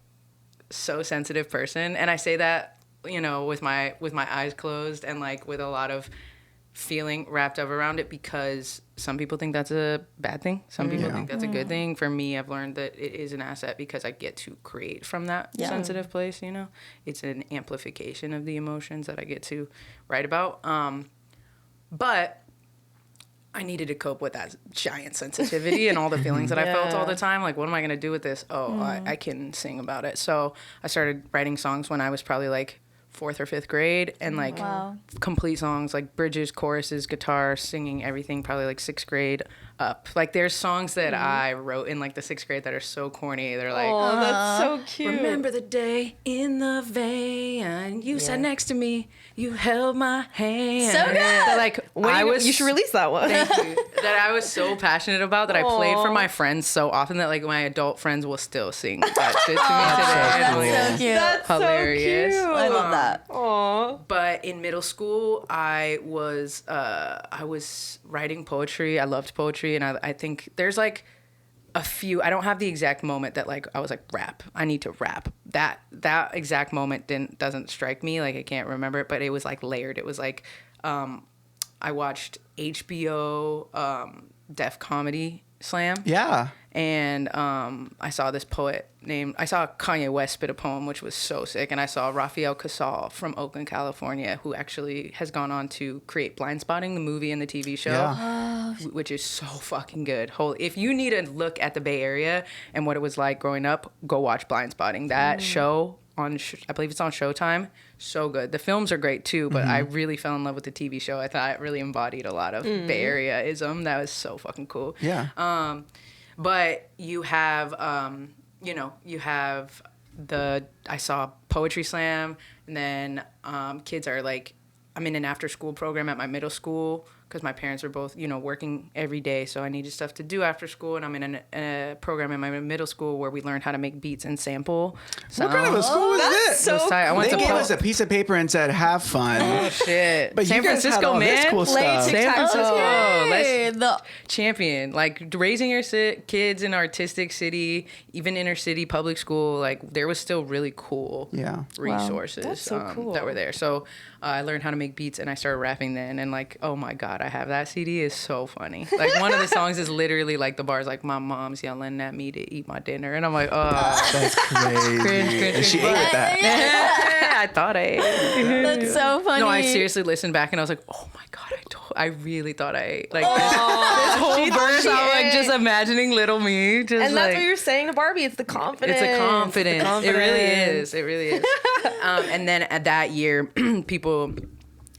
so sensitive person, and I say that, you know, with my eyes closed and like with a lot of feeling wrapped up around it, because some people think that's a bad thing, some people think that's a good thing. For me, I've learned that it is an asset, because I get to create from that sensitive place, you know. It's an amplification of the emotions that I get to write about, but I needed to cope with that giant sensitivity and all the feelings that I felt all the time. Like, what am I going to do with this? I can sing about it. So I started writing songs when I was probably like 4th or 5th grade, and like complete songs, like bridges, choruses, guitar, singing, everything, probably like 6th grade up. Like there's songs that I wrote in like the 6th grade that are so corny. They're like, Oh, that's so cute. remember the day in the van, you sat next to me, you held my hand. So good. That, like You should release that one. Thank you. That I was so passionate about that I played for my friends so often that like my adult friends will still sing that shit to me today. That's so cute. That's Hilarious. So cute. I love that. Aw. But in middle school, I was writing poetry. I loved poetry, and I think there's like a few. I don't have the exact moment that like I was like rap. I need to rap. That exact moment doesn't strike me. Like I can't remember it, but it was like layered. It was like I watched HBO Def Comedy Slam. Yeah. And I saw this poet I saw Kanye West spit a poem, which was so sick. And I saw Rafael Casal from Oakland, California, who actually has gone on to create Blind Spotting, the movie and the TV show, which is so fucking good. If you need to look at the Bay Area and what it was like growing up, go watch Blind Spotting. That show, I believe it's on Showtime, so good. The films are great too, but I really fell in love with the TV show. I thought it really embodied a lot of Bay Area-ism. That was so fucking cool. Yeah. But you have, I saw Poetry Slam, and then kids are like, I'm in an after school program at my middle school because my parents are both, working every day. So I needed stuff to do after school. And I'm in a program in my middle school where we learned how to make beats and sample. What kind of a school was this? so I went They to gave us a piece of paper and said, "Have fun." Oh shit! But San you guys Francisco, had all man. this cool stuff. San Francisco. Okay. Let's champion, like raising your kids in artistic city, even inner city public school. Like there was still really cool resources That's so cool. that were there. So I learned how to make beats, and I started rapping then. And like, oh my god, I have that CD. Is so funny. Like one of the songs is literally like the bars like my mom's yelling at me to eat my dinner, and I'm like, oh, That's crazy. Cringe. And she ate with that. I thought I ate. That's so funny. No, I seriously listened back and I was like, oh my god, I really thought I ate. Like this whole verse, I'm like just imagining little me, just And that's like, what you're saying to Barbie. It's the confidence. it's a confidence. It really is. It really is. And then at that year,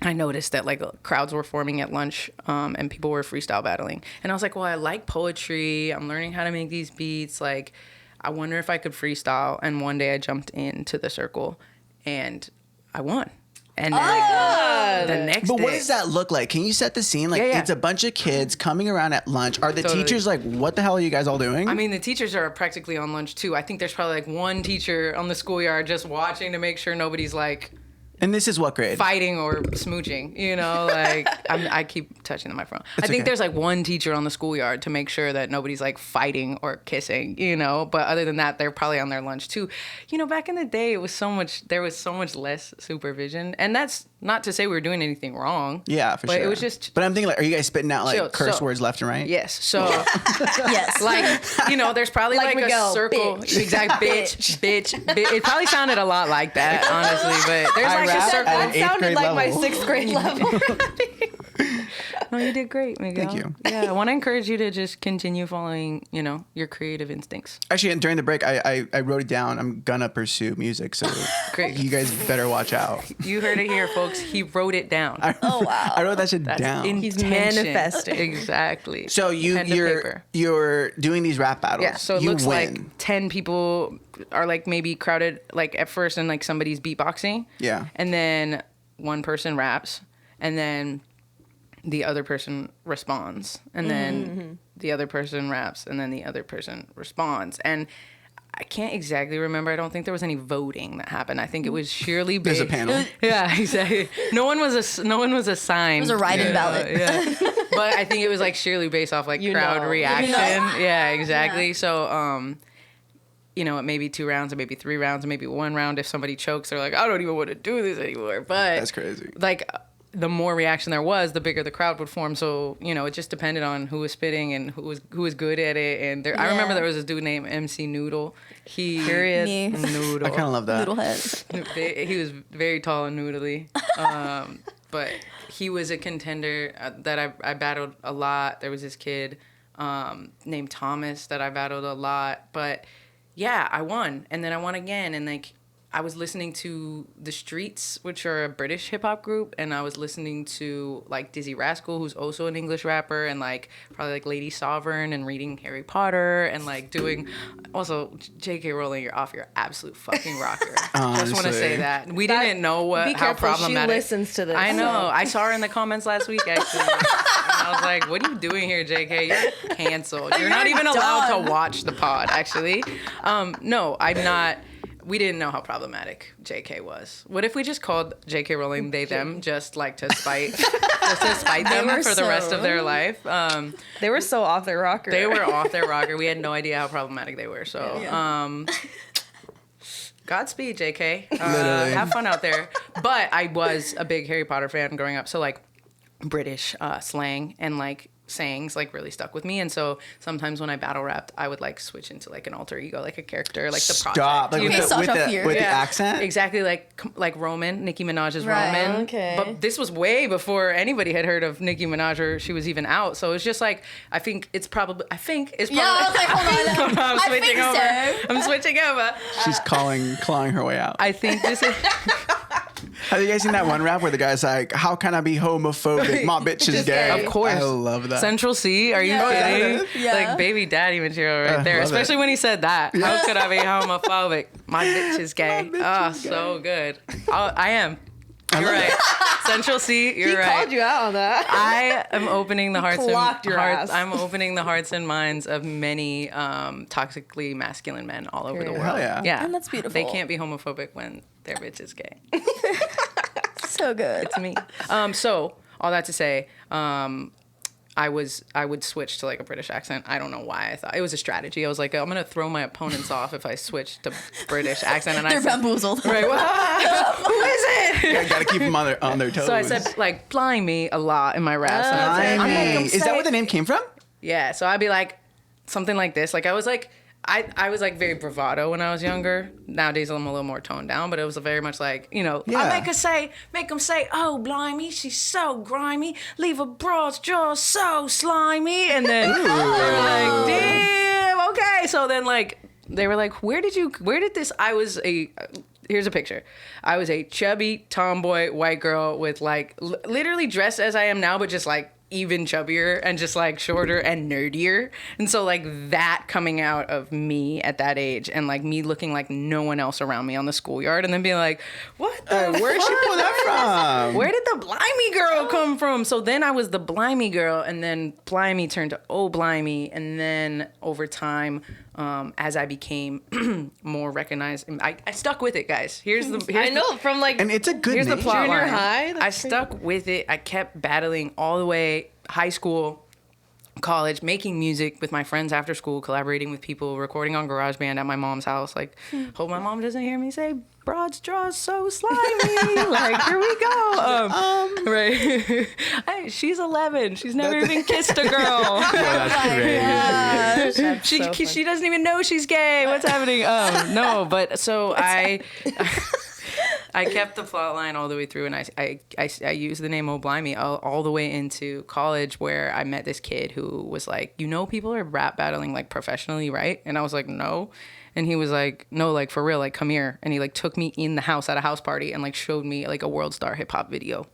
I noticed that like crowds were forming at lunch, and people were freestyle battling. And I was like, well, I like poetry. I'm learning how to make these beats. Like, I wonder if I could freestyle. And one day I jumped into the circle, and I won. And then the next But day, what does that look like? Can you set the scene? Like, Yeah. it's a bunch of kids coming around at lunch. Are the Totally. teachers like, what the hell are you guys all doing? I mean, the teachers are practically on lunch too. I think there's probably like one teacher on the schoolyard just watching to make sure nobody's like and this is what grade? fighting or smooching, like I keep touching the microphone. I think okay. there's like one teacher on the schoolyard to make sure that nobody's like fighting or kissing, but other than that, they're probably on their lunch too. Back in the day, there was so much less supervision, and that's not to say we were doing anything wrong. Yeah, for but sure. it was just But I'm thinking, like, are you guys spitting out like Chill, curse so- words left and right? yes. So Yes. like, there's probably Like like Miguel, a circle. bitch. Exact bitch. It probably sounded a lot like that, honestly, but there's I like a rap circle. at an That eighth sounded grade like my level. 6th grade level. No, you did great, Miguel. Thank you. Yeah, I want to encourage you to just continue following, your creative instincts. Actually, during the break, I wrote it down. I'm gonna pursue music, so Great. you guys better watch out. You heard it here, folks. He wrote it down. Oh wow. I wrote that shit That's down. He's intention. manifesting. Exactly. So Pen to paper. you're doing these rap battles. Yeah, so it you looks win. like 10 people are like maybe crowded like at first and like somebody's beatboxing. Yeah. And then one person raps and then the other person responds and then the other person raps and then the other person responds. And I can't exactly remember. I don't think there was any voting that happened. I think it was sheerly There's a based. panel. Yeah, exactly. No one was assigned. It was a write-in ballot. Yeah. But I think it was like sheerly based off like crowd reaction. Yeah, exactly. Yeah. So it may be 2 rounds, it may be 3 rounds, it may be 1 round. If somebody chokes, they're like, I don't even want to do this anymore. But That's crazy. Like the more reaction there was, the bigger the crowd would form. So, it just depended on who was spitting and who was good at it. And I remember there was this dude named MC Noodle. Me. Noodle. I kind of love that. Noodlehead. He was very tall and noodly. But he was a contender that I battled a lot. There was this kid named Thomas that I battled a lot. But yeah, I won. And then I won again. And like I was listening to The Streets, which are a British hip hop group, and I was listening to like Dizzy Rascal, who's also an English rapper, and like probably like Lady Sovereign, and reading Harry Potter, and like doing also J.K. Rowling. You're off your absolute fucking rocker. Just want to say that we didn't know Be how careful, problematic. she listens to this. I know. I saw her in the comments last week actually. And I was like, "What are you doing here, J.K.? You're canceled. You're not even allowed to watch the pod." Actually, no, I'm not. We didn't know how problematic JK was. What if we just called JK Rowling they them just like to spite them for the rest of their life? They were so off their rocker. They were off their rocker. We had no idea how problematic they were. So Godspeed, JK. Have fun out there. But I was a big Harry Potter fan growing up. So like British slang and like sayings like really stuck with me, and so sometimes when I battle rapped, I would like switch into like an alter ego, like a character, like the project. Like with the accent, exactly, like Roman, Nicki Minaj's Roman. Okay. But this was way before anybody had heard of Nicki Minaj or she was even out. So it's just like I think it's probably. Yeah, I was like, hold on. I'm switching over. She's clawing her way out. I think this is. Have you guys seen that one rap where the guy's like, "How can I be homophobic? My bitch is gay." Of course. I love that. Central C, are you kidding? Yeah. Like baby daddy material right there. Especially when he said that. How could I be homophobic? My bitch is gay. So good. I am. You're right. Central C, you're right. He called you out on that. I am opening the hearts ass. I'm opening the hearts and minds of many toxically masculine men all over the world. Hell yeah. Yeah. And that's beautiful. They can't be homophobic when their bitch is gay. So good. It's me. So all that to say, I would switch to like a British accent. I don't know why. I thought it was a strategy. I was like, I'm gonna throw my opponents off if I switch to British accent. And They're bamboozled. Right. Who is it? Gotta keep them on their toes. So I said like "blimey" a lot in my raps. And I was like, I'm gonna come Is that say- where the name came from? Yeah. So I'd be like something like this. Like I was like. I was like very bravado when I was younger. Nowadays I'm a little more toned down, but it was very much like, you know, Yeah. I make them say, "Oh, blimey, she's so grimy, leave a broad's jaw so slimy," and then they were like, "Damn, okay." So then like they were like, where did this? Here's a picture. I was a chubby tomboy white girl with like literally dressed as I am now, but just like even chubbier and just like shorter and nerdier. And so like that coming out of me at that age and like me looking like no one else around me on the schoolyard and then being like, what the Where'd she pull that from? Where did the blimey girl come from? So then I was the blimey girl, and then blimey turned to oh blimey, and then over time, as I became more recognized, I stuck with it, guys. I know from like And it's a good Here's name. the plot junior line. high. I stuck with it. I kept battling all the way high school, college, making music with my friends after school, collaborating with people, recording on GarageBand at my mom's house. Like, hope my mom doesn't hear me say broad's jaw so slimy. Like, here we go. Right. She's 11. She's never even kissed a girl. That's great. She doesn't even know she's gay. What's happening? No, but so I kept the plot line all the way through, and I used the name Oh Blimey all the way into college, where I met this kid who was like, you know, people are rap battling like professionally, right? And I was like, no. And he was like, no, like for real, like come here. And he like took me in the house at a house party and like showed me like a World Star hip hop video.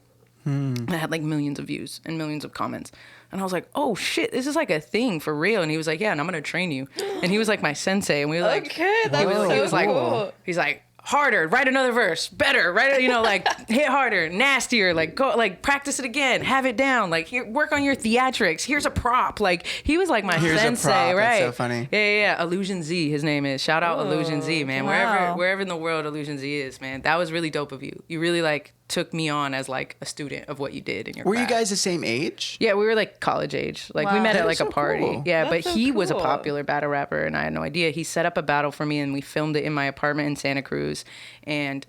That had like millions of views and millions of comments. And I was like, oh shit, this is like a thing for real. And he was like, yeah, and I'm gonna train you. And he was like my sensei. And we were like, okay, that was he was so like, cool. he's like, harder, write another verse, better, write, you know, like hit harder, nastier, like go, like practice it again, have it down, like here, work on your theatrics. Here's a prop. Like he was like my sensei, right? That's so funny. Yeah. Illusion Z, his name is. Shout out Illusion Z, man. Wow. Wherever in the world Illusion Z is, man. That was really dope of you. You really like took me on as like a student of what you did in your Were you craft. guys the same age? Yeah, we were like college age. Like we Wow. met at That like is a so party. cool. Yeah, That's but so he was a cool. popular battle rapper and I had no idea. He set up a battle for me and we filmed it in my apartment in Santa Cruz. And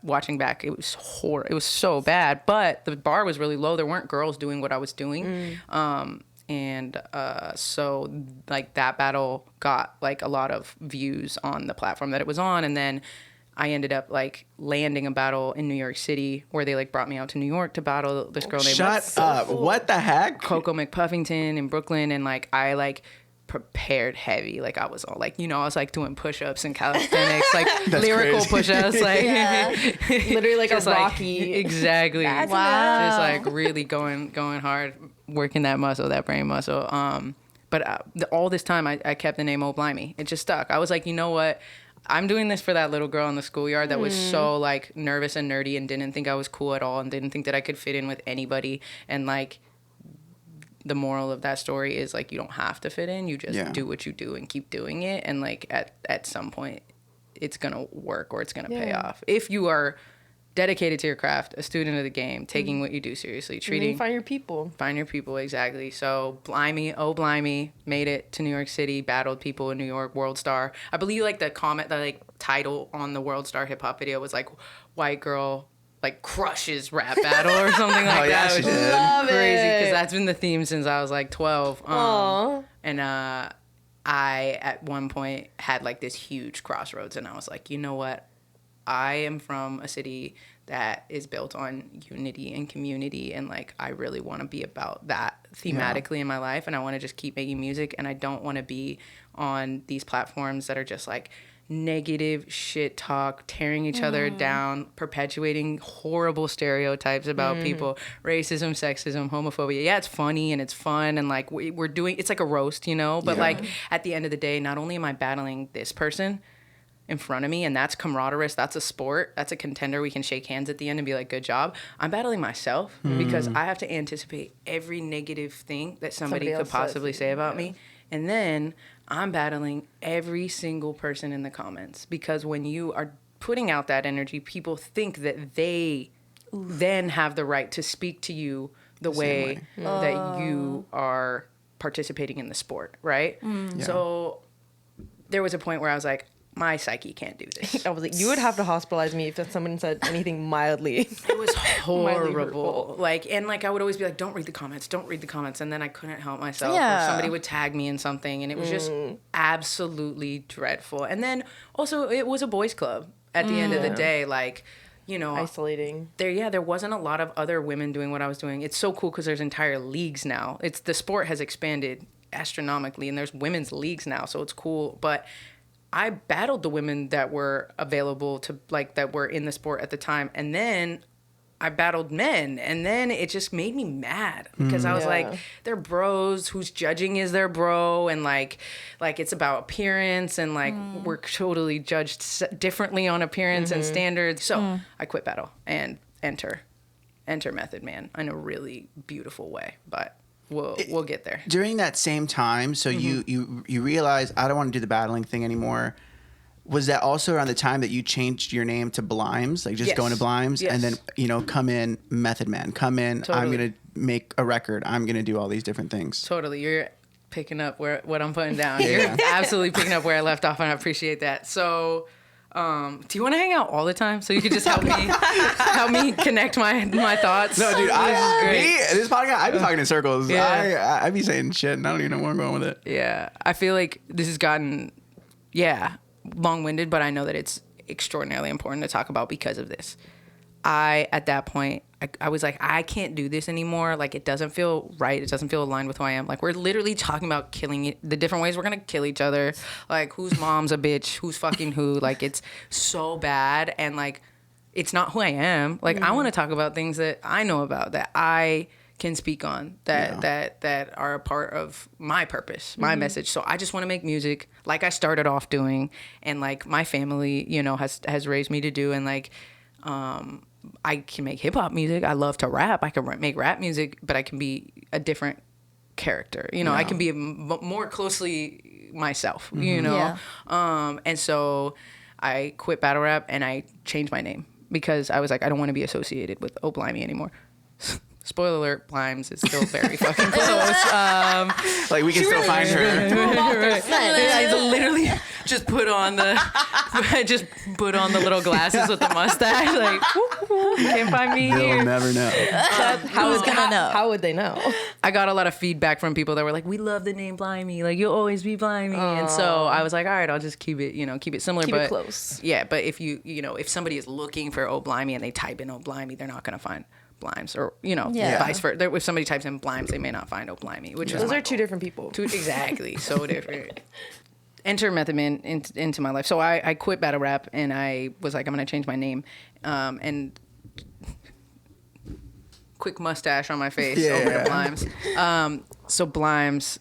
watching back, it was horrible. It was so bad. But the bar was really low. There weren't girls doing what I was doing. So like that battle got like a lot of views on the platform that it was on. And then I ended up like landing a battle in New York City where they like brought me out to New York to battle this girl named Shut up. What the heck? Coco McPuffington in Brooklyn. And like I like prepared heavy. Like I was all like, I was like doing push-ups and calisthenics, like That's lyrical crazy. push-ups, like Literally like just a Rocky. exactly. Wow. Just like really going hard, working that muscle, that brain muscle. But all this time I kept the name Old Blimey. It just stuck. I was like, you know what? I'm doing this for that little girl in the schoolyard that was so like nervous and nerdy and didn't think I was cool at all and didn't think that I could fit in with anybody. And like the moral of that story is like you don't have to fit in. You just do what you do and keep doing it. And like at some point it's gonna work or it's gonna pay off. If you are dedicated to your craft, a student of the game, taking what you do seriously, treating Find your people. Find your people, exactly. So Blimey, made it to New York City, battled people in New York, World Star. I believe like the title on the World Star hip hop video was like white girl like crushes rap battle or something like yeah, that. she Which is did. Love crazy it. because that's been the theme since I was like 12. And I at one point had like this huge crossroads and I was like, you know what? I am from a city that is built on unity and community and like I really want to be about that thematically in my life and I want to just keep making music and I don't want to be on these platforms that are just like negative shit talk, tearing each other down, perpetuating horrible stereotypes about people, racism, sexism, homophobia. Yeah, it's funny and it's fun and like we're doing, it's like a roast, but like at the end of the day, not only am I battling this person in front of me and that's camaraderie, that's a sport, that's a contender, we can shake hands at the end and be like good job, I'm battling myself because I have to anticipate every negative thing that somebody could else possibly says. say about me, and then I'm battling every single person in the comments because when you are putting out that energy, people think that they then have the right to speak to you the way that you are participating in the sport, right? So there was a point where I was like, my psyche can't do this. I was like, you would have to hospitalize me if someone said anything mildly. It was Mildly horrible. hurtful. I would always be like, don't read the comments. And then I couldn't help myself. Yeah. Or somebody would tag me in something and it was just absolutely dreadful. And then also it was a boys club at the end of the day. Like, Isolating. there wasn't a lot of other women doing what I was doing. It's so cool because there's entire leagues now. The sport has expanded astronomically and there's women's leagues now. So it's cool. But I battled the women that were available to that were in the sport at the time. And then I battled men and then it just made me mad because I was like, they're bros whose judging is their bro. And like it's about appearance and we're totally judged differently on appearance and standards. So I quit battle and enter Method Man in a really beautiful way, but we'll get there. During that same time, so you realize I don't want to do the battling thing anymore. Was that also around the time that you changed your name to Blimes, like just Yes. going to Blimes, Yes. and then come in Method Man, come in. Totally. I'm gonna make a record. I'm gonna do all these different things. Totally. You're picking up what I'm putting down. You're absolutely picking up where I left off, and I appreciate that. So, do you want to hang out all the time so you could just help me connect my thoughts? No, dude, this podcast, I be talking in circles. Yeah. I be saying shit, and I don't even know where I'm going with it. Yeah. I feel like this has gotten, long-winded, but I know that it's extraordinarily important to talk about because of this. At that point, I was like, I can't do this anymore. Like, it doesn't feel right. It doesn't feel aligned with who I am. Like, we're literally talking about the different ways we're going to kill each other. Like, whose mom's a bitch? Who's fucking who? Like, it's so bad. And, like, it's not who I am. Like, I want to talk about things that I know about, that I can speak on, that are a part of my purpose, my message. So I just want to make music like I started off doing and, like, my family, has raised me to do. And, like, I can make hip hop music. I love to rap. I can make rap music, but I can be a different character. I can be more closely myself, Yeah. And so I quit battle rap and I changed my name because I was like, I don't want to be associated with Oh Blimey anymore. Spoiler alert, Blimes is still very fucking close. Like, we can still find her. I literally just put on the little glasses with the mustache. Like, you can't find me They'll here. never know. Who's gonna know? How would they know? I got a lot of feedback from people that were like, "We love the name Blimey. Like, you'll always be Blimey." And so I was like, "All right, I'll just keep it similar." Keep but it close. Yeah, but if if somebody is looking for Oh Blimey and they type in Oh Blimey, they're not gonna find Blimes, or you know, Yeah. vice versa. If somebody types in Blimes, they may not find Oh Blimey, which is Those my are two goal. different people. Exactly, so different. Enter Method Man into my life. So I quit battle rap and I was like, I'm gonna change my name, and quick mustache on my face over to Blimes. So Blimes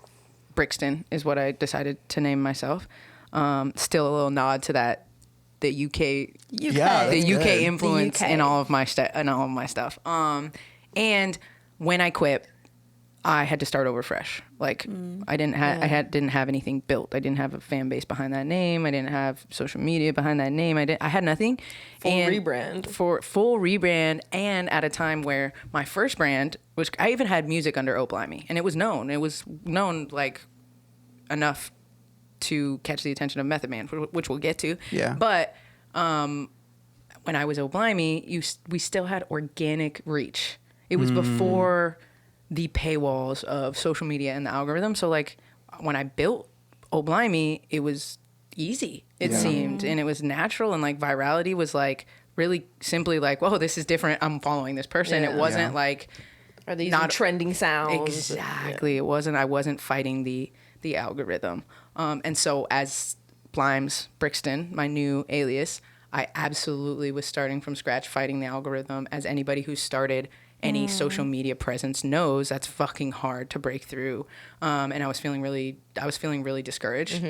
Brixton is what I decided to name myself. Still a little nod to that, the UK, Yeah, the that's UK good. influence The UK. in all of my stuff. And when I quit, I had to start over fresh. Like I didn't have anything built. I didn't have a fan base behind that name. I didn't have social media behind that name. I had nothing. Full rebrand, and at a time where my first brand was, I even had music under Oh Blimey, and it was known. It was known like enough to catch the attention of Method Man, which we'll get to. Yeah. But when I was Oh Blimey, we still had organic reach. It was before the paywalls of social media and the algorithm. So like when I built Oh Blimey, it was easy, it seemed, and it was natural, and like virality was like really simply like, whoa, this is different, I'm following this person. Yeah. It wasn't like Are these not trending sounds? exactly. It wasn't. I wasn't fighting the algorithm. And so as Blimes Brixton, my new alias, I absolutely was starting from scratch, fighting the algorithm. As anybody who's started any social media presence knows, that's fucking hard to break through. And I was feeling really discouraged.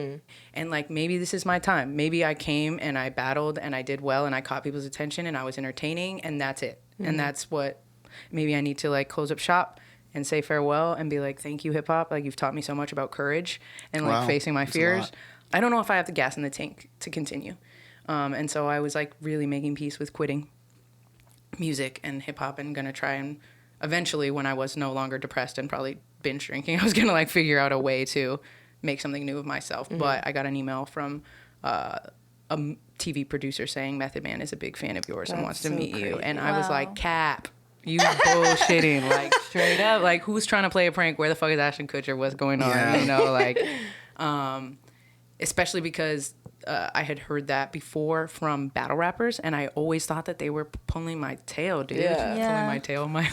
And like, maybe this is my time. Maybe I came and I battled and I did well and I caught people's attention and I was entertaining, and that's it. And that's what, maybe I need to like close up shop and say farewell and be like, thank you, hip hop. Like, you've taught me so much about courage and like Wow. facing my That's a fears. lot. I don't know if I have the gas in the tank to continue. And so I was like really making peace with quitting music and hip hop, and gonna try and eventually, when I was no longer depressed and probably binge drinking, I was gonna like figure out a way to make something new of myself. But I got an email from a TV producer saying Method Man is a big fan of yours and wants to so meet you. crazy. And I was like, Cap, you bullshitting, like straight up. Like, who's trying to play a prank? Where the fuck is Ashton Kutcher? What's going on? Yeah. You know, like, especially because I had heard that before from battle rappers, and I always thought that they were pulling my tail, dude. Yeah. Yeah. Pulling my tail, my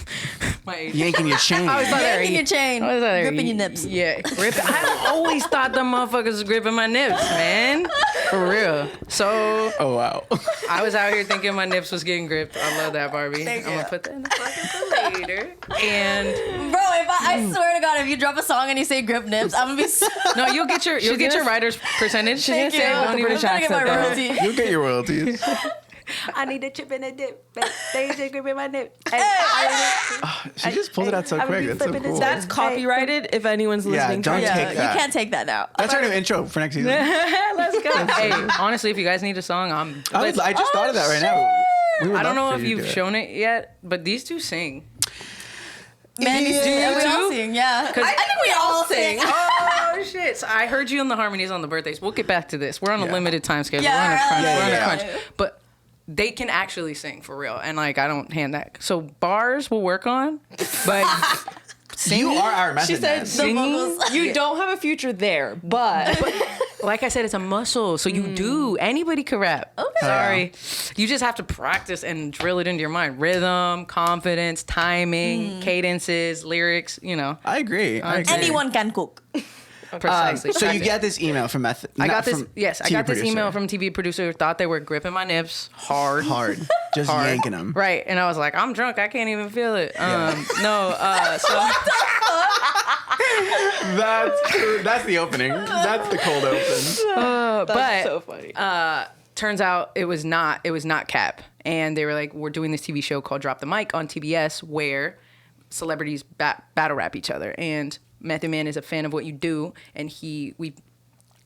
Yanking your chain. I was thought they were- Yanking your chain, I was thought they were- gripping your nips. Yeah, I always thought the motherfuckers was gripping my nips, man. For real. So Oh wow. I was out here thinking my nips was getting gripped. I love that, Barbie. I'm gonna put that in the pocket for later. And Bro, if I swear to God, if you drop a song and you say grip nips, I'm gonna be so no, you'll get your writer's percentage. Thank you. Don't I'm even- gonna get my royalty. You'll get your royalties. I need a chip and a dip. They just gripping my nip. She just pulled it out so quick. That's so cool. That's copyrighted. If anyone's Yeah, listening, don't to take Yeah, it. that. you can't take that now. That's our new intro for next season. Let's go. Hey, honestly, if you guys need a song, I just thought of that right now. We would I don't love know for if you to you've do it. shown it yet, but these two sing. Man, Yeah. yeah, we all too? sing, yeah. I think we all sing. Oh shit! So I heard you in the harmonies on the birthdays. We'll get back to this. We're on a Yeah. limited time schedule. Yeah, We're on a crunch. yeah, We're on a yeah. crunch. But they can actually sing for real, and like I don't hand that. So bars we'll work on, but You are our method. She said man. The vocals. you don't have a future there, but like I said, it's a muscle. So you do. Anybody can rap. Okay. Sorry. You just have to practice and drill it into your mind. Rhythm, confidence, timing, cadences, lyrics. You know, I agree. Anyone can cook. precisely. So you get this email from method. I got not this. from Yes, I TV got this producer. email from TV producer. Thought they were gripping my nips hard. Just Hard. yanking them. Right, and I was like, I'm drunk. I can't even feel it. Yeah. So That's the opening. That's the cold open. but so funny. turns out it was not Cap, and they were like, we're doing this TV show called Drop the Mic on TBS where celebrities battle rap each other, and Method Man is a fan of what you do, and we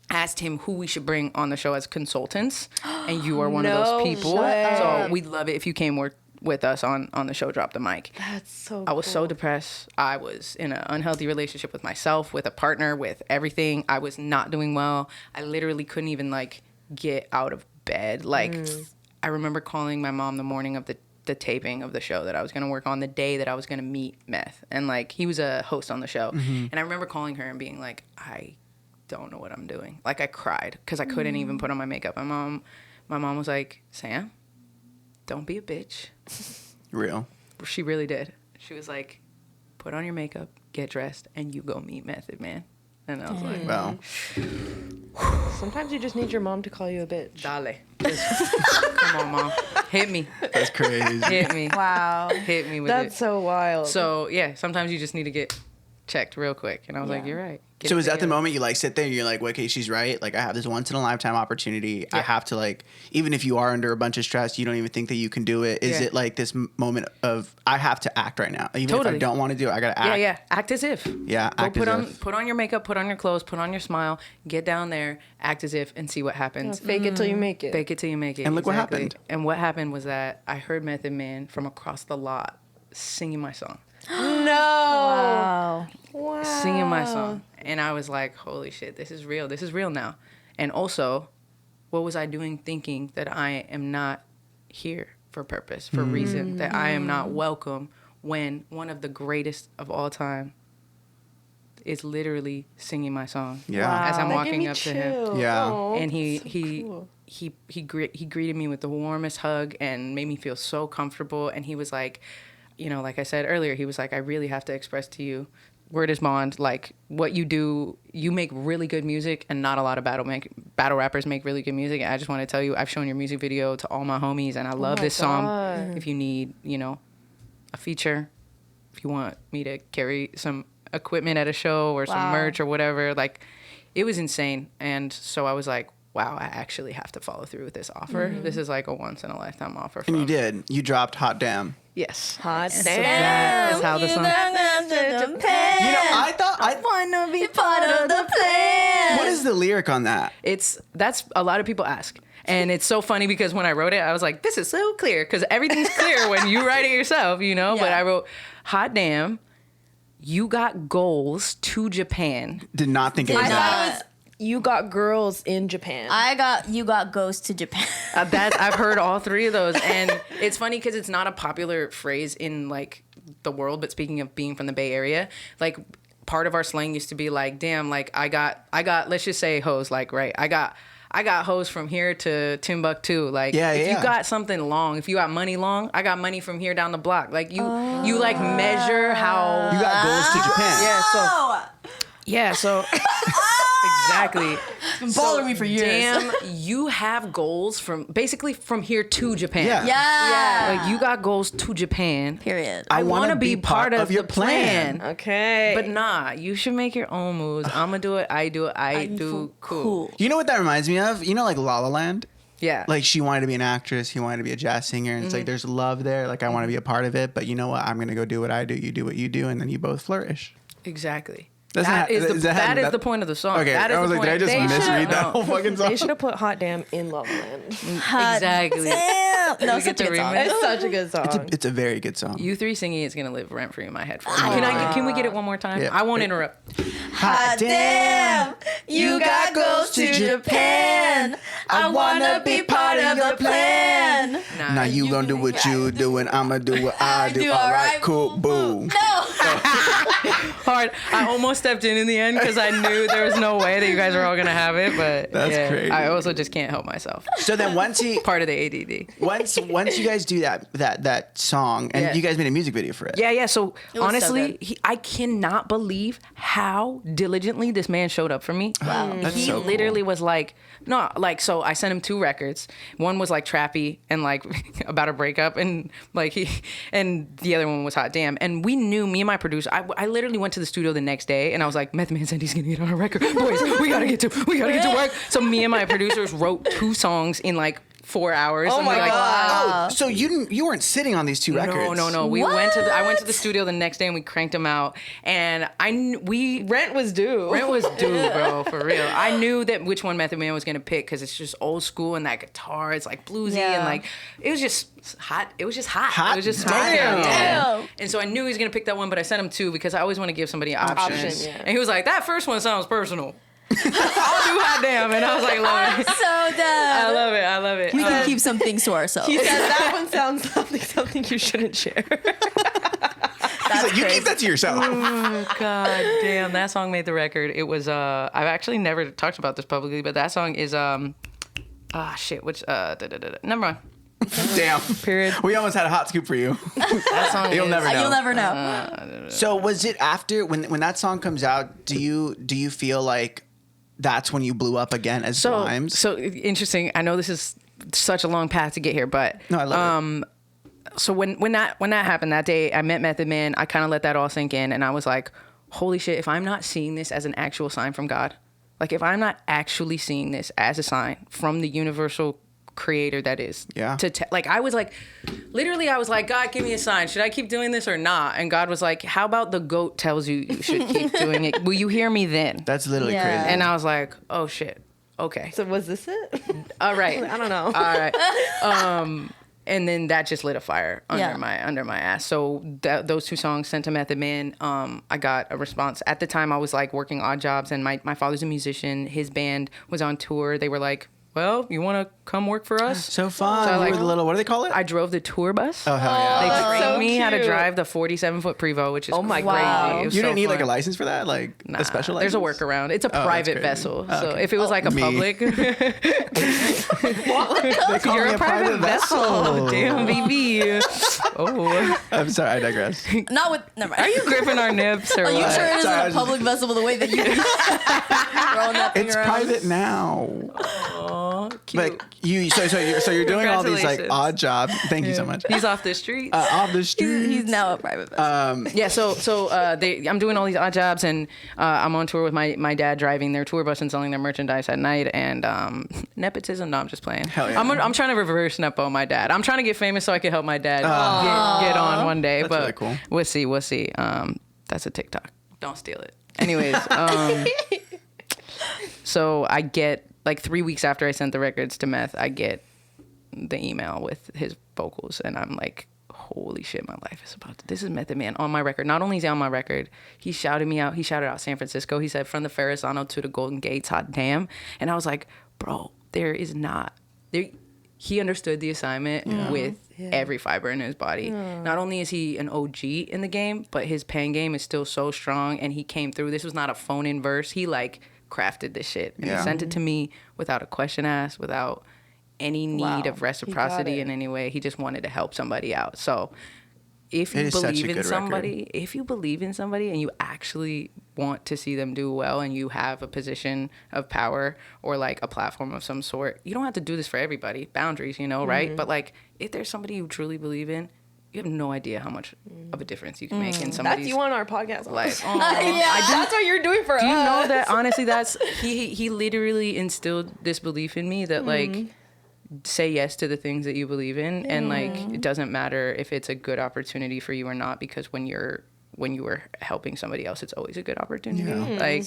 asked him who we should bring on the show as consultants, and you are one of those No people. way. So we'd love it if you came work with us on the show Drop the Mic. That's so. I was so depressed. I was in an unhealthy relationship with myself, with a partner, with everything. I was not doing well. I literally couldn't even like get out of bed. Like I remember calling my mom the morning of the taping of the show that I was going to work on, the day that I was going to meet Meth. And like he was a host on the show. And I remember calling her and being like, I don't know what I'm doing. Like I cried because I couldn't even put on my makeup. My mom was like, Sam, don't be a bitch. Real. She really did. She was like, put on your makeup, get dressed, and you go meet Method Man. And I was like, Well, Sometimes you just need your mom to call you a bitch. dale. Come on, Mom. Hit me. that's crazy. Hit me. Wow. Hit me with it. That's so wild. So, yeah, sometimes you just need to get checked real quick. And I was like, you're right. Get So it is that the together. moment you like sit there and you're like, well, okay, she's right. Like I have this once in a lifetime opportunity. I have to like, even if you are under a bunch of stress, you don't even think that you can do it. Is Yeah. it like this moment of I have to act right now, even if Totally. I don't want to do it, I gotta act. Yeah. Act as if. Yeah, Go act put as on if. put on your makeup, put on your clothes, put on your smile, get down there, act as if, and see what happens. Fake it till you make it. Fake it till you make it. And look what Exactly. happened. And what happened was that I heard Method Man from across the lot singing my song. Wow. Wow. Singing my song. And I was like, holy shit, this is real. This is real now. And also, what was I doing thinking that I am not here for purpose, for reason, that I am not welcome when one of the greatest of all time is literally singing my song. Yeah. As I'm That gave walking me up to him. chills. Yeah. Oh, And that's so cool. he greeted me with the warmest hug and made me feel so comfortable. And he was like, you know, like I said earlier, he was like, I really have to express to you, word is bond, like what you do, you make really good music, and not a lot of battle rappers make really good music. And I just want to tell you, I've shown your music video to all my homies, and I love my this song. God. If you need, you know, a feature, if you want me to carry some equipment at a show or some Wow. merch or whatever, like it was insane. And so I was like, wow, I actually have to follow through with this offer. This is like a once in a lifetime offer. And you from- did. You dropped Hot Damn. Yes. Hot So damn. that is how the song. You know, I thought I wanna be part of the plan. what is the lyric on that? That's a lot of people ask. And it's so funny because when I wrote it, I was like, this is so clear, because everything's clear when you write it yourself, you know? But Yeah. I wrote, hot damn, you got goals to Japan. Did not think it was I that. thought You got girls in Japan. you got Ghost to Japan. I've heard all three of those. And it's funny because it's not a popular phrase in like the world, but speaking of being from the Bay Area, like part of our slang used to be like, damn, like I got, let's just say hoes, like, right. I got hoes from here to Timbuktu. Like, Yeah, if yeah. you got something long, if you got money long, I got money from here down the block. Like you like measure how. You got goals to Japan. Yeah, so exactly. Bothering me for years. Damn, you have goals from here to Japan. Yeah. Yeah. Like you got goals to Japan. Period. I want wanna to be part of your the plan. okay. But nah, you should make your own moves. I'm gonna do it. I do it. I do cool. You know what that reminds me of? You know, like La La Land? Yeah. Like she wanted to be an actress, he wanted to be a jazz singer, and it's like there's love there. Like I want to be a part of it, but you know what? I'm gonna go do what I do. You do what you do, and then you both flourish. Exactly. That's That not- is the is that- that is that- the point of the song. Okay, That is I was the like, point. did I just They misread should- that no. whole fucking song? They should have put Hot Damn in Love Land. Exactly. Damn. No, We such get a to good song. remix. It's such a good song. It's a very good song. You three singing is gonna live rent free in my head forever. Can we get it one more time? Yeah. I won't interrupt. Hot damn, you got goals to Japan. I wanna be part of the plan. Now you gonna do what you do, and I'ma do what I do. do All all right, right. cool, boom. No. Hard. I almost stepped in the end because I knew there was no way that you guys were all gonna have it. But That's yeah, crazy. I also just can't help myself. So then once Part of the ADD. once you guys do that song, and Yeah. you guys made a music video for it. Yeah. So was so honestly, good. I cannot believe how diligently this man showed up for me. Wow, that's He so cool. literally was like, no, like, so I sent him 2 records. One was like trappy and like about a breakup, and like and the other one was Hot Damn. And we knew, me and my producer, I literally went to the studio the next day and I was like, Method Man said he's gonna get on a record. Boys, we gotta get to work. So me and my producers wrote 2 songs in like 4 hours. Oh and my we're like, God. Oh, so you weren't sitting on these 2 records? No. I went to the studio the next day and we cranked them out. And Rent was due. Rent was due, bro, for real. I knew that which one Method Man was gonna pick because it's just old school and that guitar, it's like bluesy Yeah. and like it was just hot. It was just hot. Hot It was just damn. hot. Yeah. Damn. And so I knew he was gonna pick that one, but I sent him 2 because I always want to give somebody options. Option, yeah. And he was like, "That first one sounds personal." I'll do Hot Damn, and I was like, "Love it. So I dead. love it." We can keep some things to ourselves. He said that one sounds something you shouldn't share. He's like, you keep that to yourself. God damn, that song made the record. It was I've actually never talked about this publicly, but that song is never mind. Damn. Period. We almost had a hot scoop for you. That song You'll is- never know. You'll never know. So was it after when that song comes out? Do you feel like that's when you blew up again as Blimes? So interesting. I know this is such a long path to get here, but No, I love it. So when that happened that day, I met Method Man. I kind of let that all sink in, and I was like, holy shit! If I'm not seeing this as an actual sign from God, like if I'm not actually seeing this as a sign from the universal creator that is, Yeah. Like I was like, literally, I was like, God, give me a sign. Should I keep doing this or not? And God was like, how about the goat tells you you should keep doing it? Will you hear me then? That's literally Yeah. crazy. And I was like, oh shit. Okay. So was this it? All right. I don't know. All right. And then that just lit a fire Yeah. under my ass. So those two songs sent to Method Man. I got a response. At the time, I was like working odd jobs, and my father's a musician. His band was on tour. They were like, "Well, you want to come work for us?" so fun. So, You like, were the little, what do they call it? I drove the tour bus. Oh hell yeah! They that's trained so me how to cute. drive the 47-foot Prevost, which is Oh my crazy. God. It was You so didn't need like a fun. license for that, like Nah, a special license. There's a workaround. It's a that's private crazy. vessel. Oh, So okay. if it was like a Me. public, They call you're me a private vessel. Damn, baby. Oh, I'm sorry, I digress. Not with. Never mind. are you gripping our nips or Are you what? sure it isn't Sorry, I a was public vessel the way that you throwing that thing It's around? private now. Aw, cute. But you're doing all these like Congratulations. odd jobs. Thank you so much. He's off the streets. Off the street. He's now a private vessel. Yeah, I'm doing all these odd jobs, and I'm on tour with my dad driving their tour bus and selling their merchandise at night. And nepotism? No, I'm just playing. Hell yeah. I'm trying to reverse nepo my dad. I'm trying to get famous so I can help my dad get on one day. That's but really cool. We'll see. That's a TikTok. Don't steal it. Anyways, so I get like 3 weeks after I sent the records to Meth, I get the email with his vocals, and I'm like, holy shit, my life is about to, this is Method Man on my record. Not only is he on my record, he shouted me out. He shouted out San Francisco. He said, from the Ferrazano to the Golden Gates, hot damn. And I was like, bro, there is not, there. He understood the assignment with every fiber in his body. Not only is he an OG in the game, but his pen game is still so strong, and he came through. This was not a phone-in verse. He like crafted this shit, and Yeah. he sent it to me without a question asked, without any need of reciprocity it. in any way. He just wanted to help somebody out. So if It you is such a believe in good somebody, and you actually want to see them do well, and you have a position of power or like a platform of some sort, you don't have to do this for everybody. Boundaries, right? But like, if there's somebody you truly believe in, you have no idea how much of a difference you can make in somebody's That's you on our podcast. life. That's what you're doing for us. Do you know that honestly, that's he literally instilled this belief in me that like, say yes to the things that you believe in, and like it doesn't matter if it's a good opportunity for you or not, because when you were helping somebody else, it's always a good opportunity. Like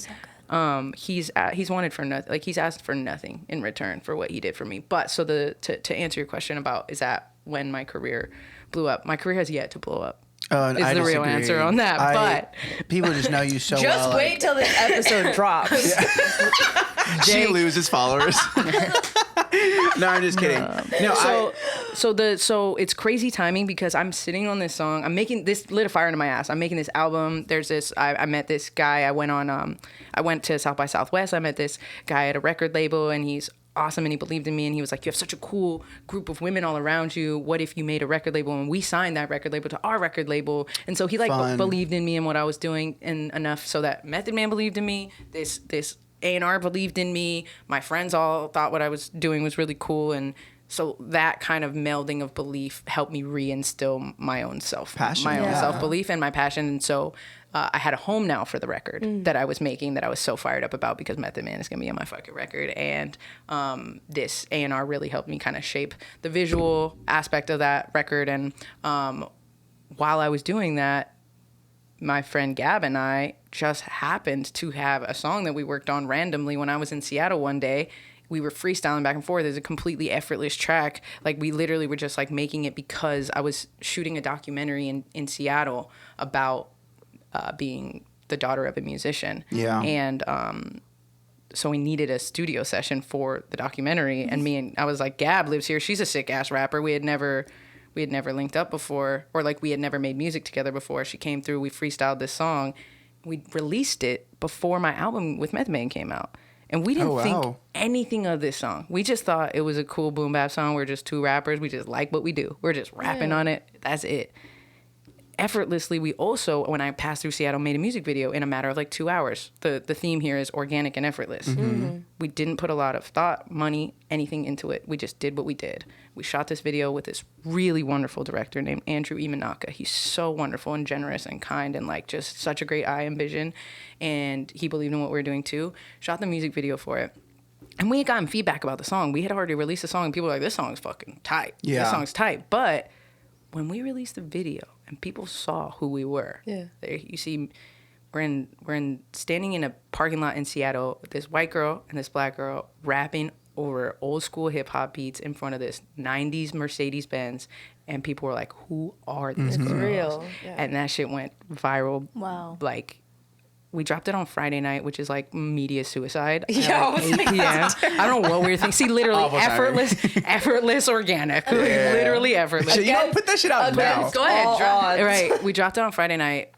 he's wanted for nothing, like he's asked for nothing in return for what he did for me. But so to answer your question about is that when my career blew up, my career has yet to blow up. And Is I the real disagree. answer on that, but people just know you so well. Just like, wait till this episode drops. she loses followers. No, I'm just kidding. No, So it's crazy timing, because I'm sitting on this song. I'm making this, lit a fire into my ass. I'm making this album. There's this. I met this guy. I went to South by Southwest. I met this guy at a record label, and he's awesome, and he believed in me, and he was like, you have such a cool group of women all around you. What if you made a record label? And we signed that record label to our record label. And so he like Fun. believed in me and what I was doing, and enough so that Method Man believed in me. This A&R believed in me. My friends all thought what I was doing was really cool, and so that kind of melding of belief helped me reinstill my own Passion, my own yeah. self-belief and my passion. And so I had a home now for the record that I was making, that I was so fired up about, because Method Man is gonna be on my fucking record. And this A&R really helped me kind of shape the visual aspect of that record. And while I was doing that, my friend Gab and I just happened to have a song that we worked on randomly when I was in Seattle one day. We were freestyling back and forth. It's a completely effortless track. Like, we literally were just like making it because I was shooting a documentary in Seattle about being the daughter of a musician. Yeah. And so we needed a studio session for the documentary. And I was like, Gab lives here. She's a sick ass rapper. We had never linked up before, or like we had never made music together before. She came through, we freestyled this song. We released it before my album with Method Man came out. And we didn't Oh, think wow. anything of this song. We just thought it was a cool boom bap song. We're just two rappers. We just like what we do. We're just rapping on it. That's it. Effortlessly, we also, when I passed through Seattle, made a music video in a matter of like 2 hours. The theme here is organic and effortless. We didn't put a lot of thought, money, anything into it. We just did what we did. We shot this video with this really wonderful director named Andrew Imanaka. He's so wonderful and generous and kind and like just such a great eye and vision. And he believed in what we were doing too. Shot the music video for it. And we had gotten feedback about the song. We had already released the song and people were like, this song's fucking tight. Yeah. This song's tight. But when we released the video and people saw who we were, there you see, we're standing in a parking lot in Seattle, this white girl and this black girl rapping over old school hip hop beats in front of this 90s Mercedes Benz, and people were like, "Who are these girls?" Real. Yeah. And that shit went viral. Wow. Like, we dropped it on Friday night, which is like media suicide. Yeah, At like 8 p.m. I don't know what we were thinking. See, literally Awful timing. effortless organic. Like, literally effortless. So you don't put that shit out now. Go ahead. All odds. Right. We dropped it on Friday night.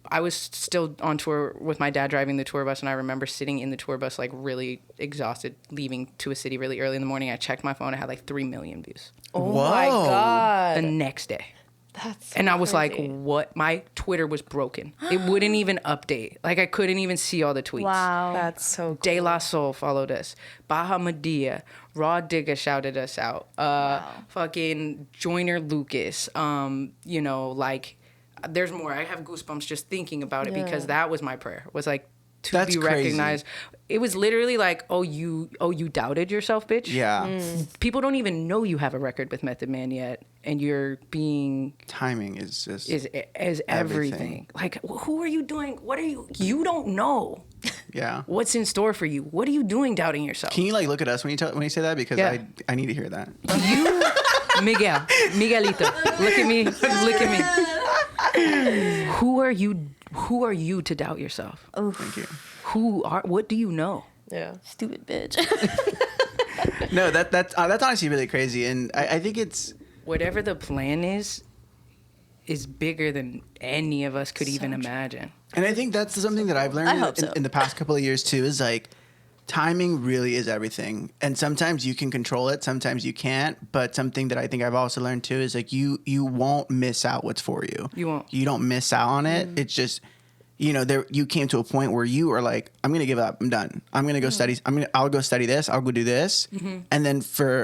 I was still on tour with my dad driving the tour bus, and I remember sitting in the tour bus like really exhausted, leaving to a city really early in the morning. I checked my phone. I had like 3 million views Oh my God. the next day. That's so And I was crazy. like, what? My Twitter was broken. It wouldn't even update. Like, I couldn't even see all the tweets. Wow. That's so cool. De La Soul followed us. Baja Medea. Raw Digga shouted us out. Fucking Joyner Lucas. You know, like, there's more. I have goosebumps just thinking about it because that was my prayer. Was like, to That's be crazy. recognized. It was literally like, oh, you doubted yourself, bitch? Yeah. People don't even know you have a record with Method Man yet, and you're being Timing is just is everything. Like, who are you doing? What are you don't know yeah. what's in store for you. What are you doing doubting yourself? Can you like look at us when you say that, because Yeah. I need to hear that. You, Miguelito, look at me, look at me. Who are you to doubt yourself? Thank you. What do you know? Yeah. Stupid bitch. No, that's honestly really crazy, and I think it's Whatever the plan is bigger than any of us could even imagine. and I think that's something that I've learned I hope so. in the past couple of years too, is like timing really is everything. And sometimes you can control it, sometimes you can't. But something that I think I've also learned too is like you won't miss out what's for you. You won't. You don't miss out on it. It's just, you know, you came to a point where you are like, I'm gonna give up. I'm done. I'm gonna go study. I'll go study this. I'll go do this. And then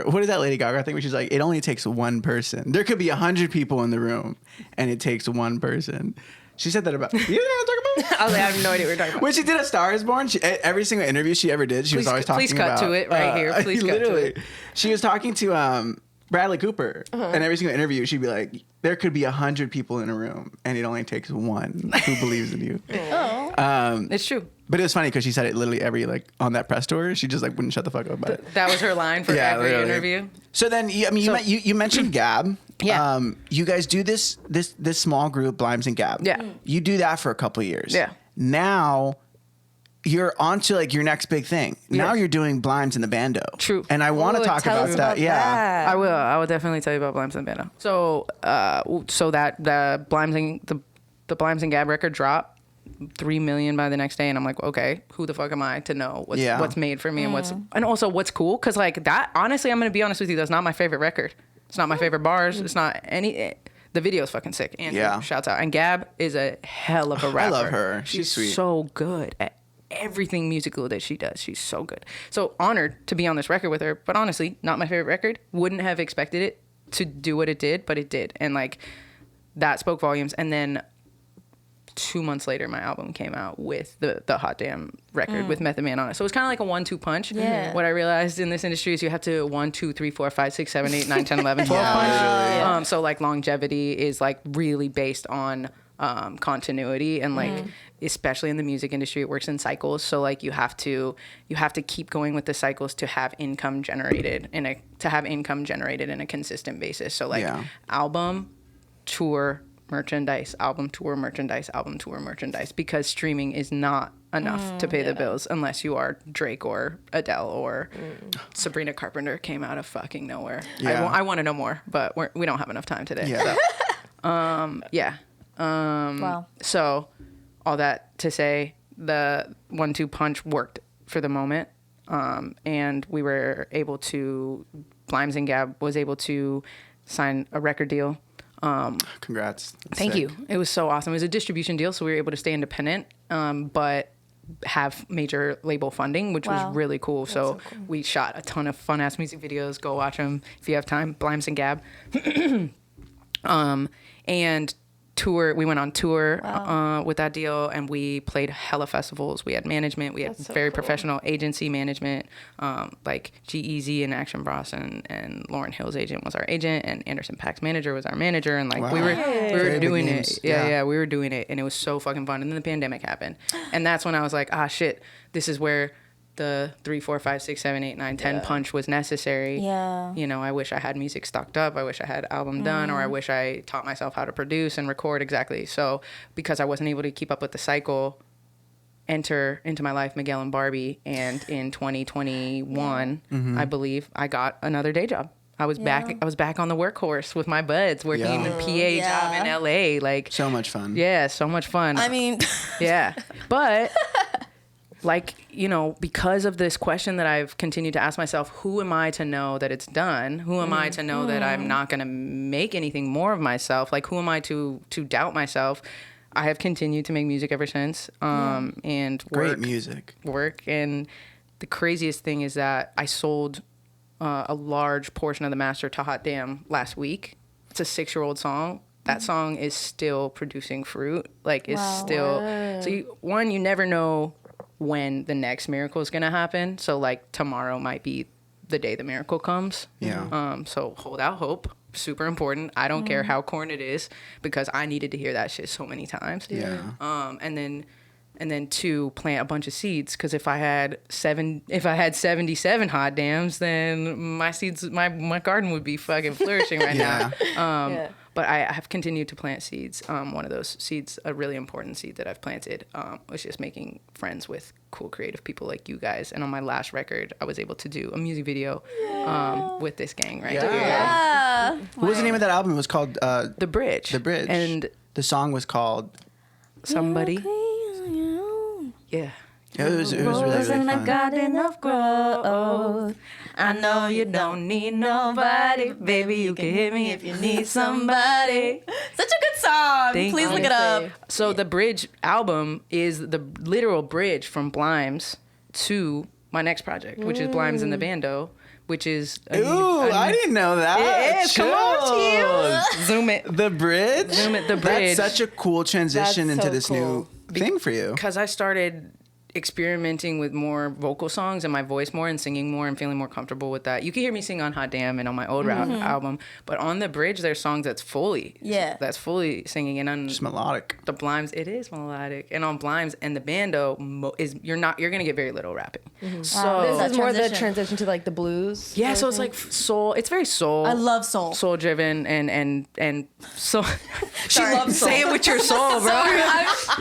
what is that Lady Gaga thing where she's like, it only takes one person. There could be 100 people in the room, and it takes one person. She said that about. You know what I'm talking about? I was like, I have no idea what you're talking about. When she did A Star Is Born, every single interview she ever did, she was always talking about. Please cut to it right here. Please cut to literally, it. she was talking to Bradley Cooper, and every single interview she'd be like, "There could be 100 people in a room, and it only takes one who believes in you." It's true. But it was funny because she said it literally on that press tour. She just like wouldn't shut the fuck up about it. That was her line for Yeah, every literally. interview. So then, you mentioned Gab. Yeah. You guys do this small group, Blimes and Gab. Yeah. You do that for a couple of years. Yeah. Now you're on to like your next big thing. Now Yes. you're doing Blimes and the Bando. True. And I want to Ooh, talk tell about us that. Yeah. I will definitely tell you about Blimes and Bando. So that the Blimes and Gab record dropped 3 million by the next day, and I'm like, okay, who the fuck am I to know what's made for me and also what's cool? Because like that, honestly, I'm gonna be honest with you, that's not my favorite record. It's not my favorite bars. It's not any. The video's fucking sick. Andrew, Yeah. shouts out. And Gab is a hell of a rapper. love her. She's sweet. So good at everything musical that she does. She's so good. So honored to be on this record with her. But honestly, not my favorite record. Wouldn't have expected it to do what it did, but it did. And like that spoke volumes. And then 2 months later, my album came out with the Hot Damn record with Method Man on it. So it's kind of like a 1-2 punch. Yeah. What I realized in this industry is you have to 1, 2, 3, 4, 5, 6, 7, 8, 9, 10, 11, 12 Yeah, punch. literally. So like longevity is like really based on continuity and like especially in the music industry, it works in cycles. So like you have to keep going with the cycles to have income generated in a consistent basis. So like Yeah. album, tour, merchandise, album, tour, merchandise, album, tour, merchandise, because streaming is not enough to pay the bills unless you are Drake or Adele or Sabrina Carpenter came out of fucking nowhere. Yeah. I want to know more, but we don't have enough time today. Yeah. So, yeah. Wow. So all that to say, the 1-2 punch worked for the moment. and we were able to, Blimes and Gab was able to sign a record deal. Congrats. That's Thank sick. you. It was so awesome. It was a distribution deal, so we were able to stay independent, but have major label funding, which was really cool. So we shot a ton of fun ass music videos. Go watch them if you have time. Blimes and Gab. And tour. We went on tour with that deal, and we played hella festivals. We had management. We had professional agency management. Like G-Eazy and Action Bros and Lauryn Hill's agent was our agent, and Anderson .Paak's manager was our manager. And like we were Very doing big it. names. Yeah, we were doing it, and it was so fucking fun. And then the pandemic happened, and that's when I was like, shit, this is where the 3, 4, 5, 6, 7, 8, 9, 10 punch was necessary. Yeah. You know, I wish I had music stocked up. I wish I had album done, or I wish I taught myself how to produce and record exactly. So because I wasn't able to keep up with the cycle, enter into my life Miguel and Barbie, and in 2021, I believe I got another day job. I was back on the workhorse with my buds, working in a PA job in LA. Like So much fun. yeah, so much fun. I mean, Yeah. But like, you know, because of this question that I've continued to ask myself, who am I to know that it's done? Who am I to know that I'm not going to make anything more of myself? Like, who am I to doubt myself? I have continued to make music ever since. And Great music. work. And the craziest thing is that I sold a large portion of the master to Hot Damn last week. It's a 6-year-old song. That song is still producing fruit. Like, it's still... So, you never know when the next miracle is going to happen. So, like, tomorrow might be the day the miracle comes. Yeah. So, hold out hope. Super important. I don't care how corn it is, because I needed to hear that shit so many times. Yeah. And then 2, plant a bunch of seeds, because if I had 77 hot dams, then my seeds, my garden would be fucking flourishing right now. But I have continued to plant seeds. One of those seeds, a really important seed that I've planted, was just making friends with cool creative people like you guys. And on my last record, I was able to do a music video with this gang right here. yeah. What was the name of that album? It was called The Bridge. The Bridge. And the song was called... Somebody. Yeah. It was really, really fun. got enough growth. I know you don't need nobody. Baby, you can hit me if you need somebody. Such a good song. Thank Please you. look it up. So the Bridge album is the literal bridge from Blimes to my next project, which is Blimes and the Bando, which is I didn't know that. It is. Come on, Chills. Zoom it. The Bridge? Zoom it, The Bridge. That's such a cool transition That's into so this cool. new thing for you. Because I started experimenting with more vocal songs and my voice more and singing more and feeling more comfortable with that. You can hear me sing on Hot Damn and on my old rap album, but on The Bridge there's songs that's fully singing, and on Just melodic. the Blimes it is melodic, and on Blimes and the Bando you're gonna get very little rapping. So This is more the transition. transition to like the blues. yeah, so it's like soul. It's very soul. I love soul. soul driven and so. She Sorry. loves say it with your soul, bro.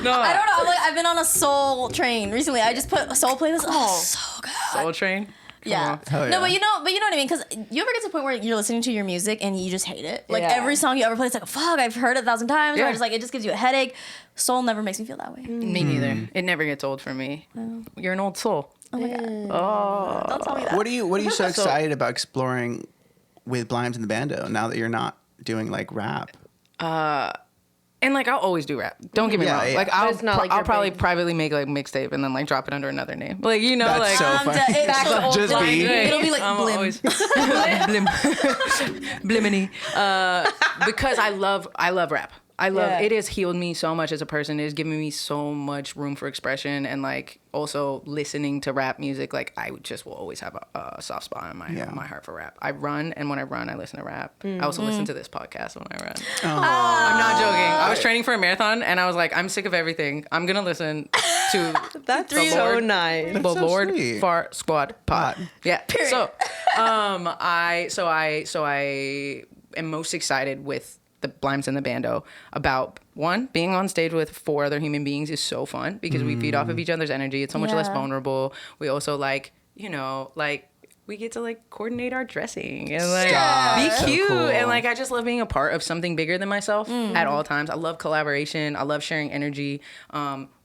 No, I don't know. I've been on a soul train recently. I just put a soul playlist. Oh, so good. Soul Train. Yeah. on. Hell No, yeah. but you know what I mean? Because you ever get to the point where you're listening to your music and you just hate it? Like Yeah. every song you ever play, it's like, fuck, I've heard it 1,000 times. Or Yeah. just like, it just gives you a headache. Soul never makes me feel that way. Me neither. It never gets old for me. You're an old soul. Oh my God. Don't tell me that. What are you so excited about exploring with Blimes and the Bando now that you're not doing like rap? And like I'll always do rap. Don't get me Yeah, wrong. yeah. Like But it's not like I'll your probably big- privately make like mixtape and then like drop it under another name. Like you know, That's like so funny. Back to old Just Blim. be. It'll be like I'm Blim. always Blim. Blimini. Because I love rap. It has healed me so much as a person. It has given me so much room for expression, and like also listening to rap music. Like I just will always have a soft spot in my heart for rap. I run, and when I run, I listen to rap. I also listen to this podcast when I run. I'm not joking. I was training for a marathon, and I was like, I'm sick of everything. I'm gam gonna listen to That's the so Lord- nice. the so Lord sweet. Fart Squad Pod. Pod. Yeah. So, I am most excited with the Blimes and the Bando about one, being on stage with 4 other human beings is so fun because we feed off of each other's energy. It's so much less Yeah. vulnerable. We also like, we get to like coordinate our dressing and like Stop. be So cute. cool. And like I just love being a part of something bigger than myself at all times. I love collaboration. I love sharing energy.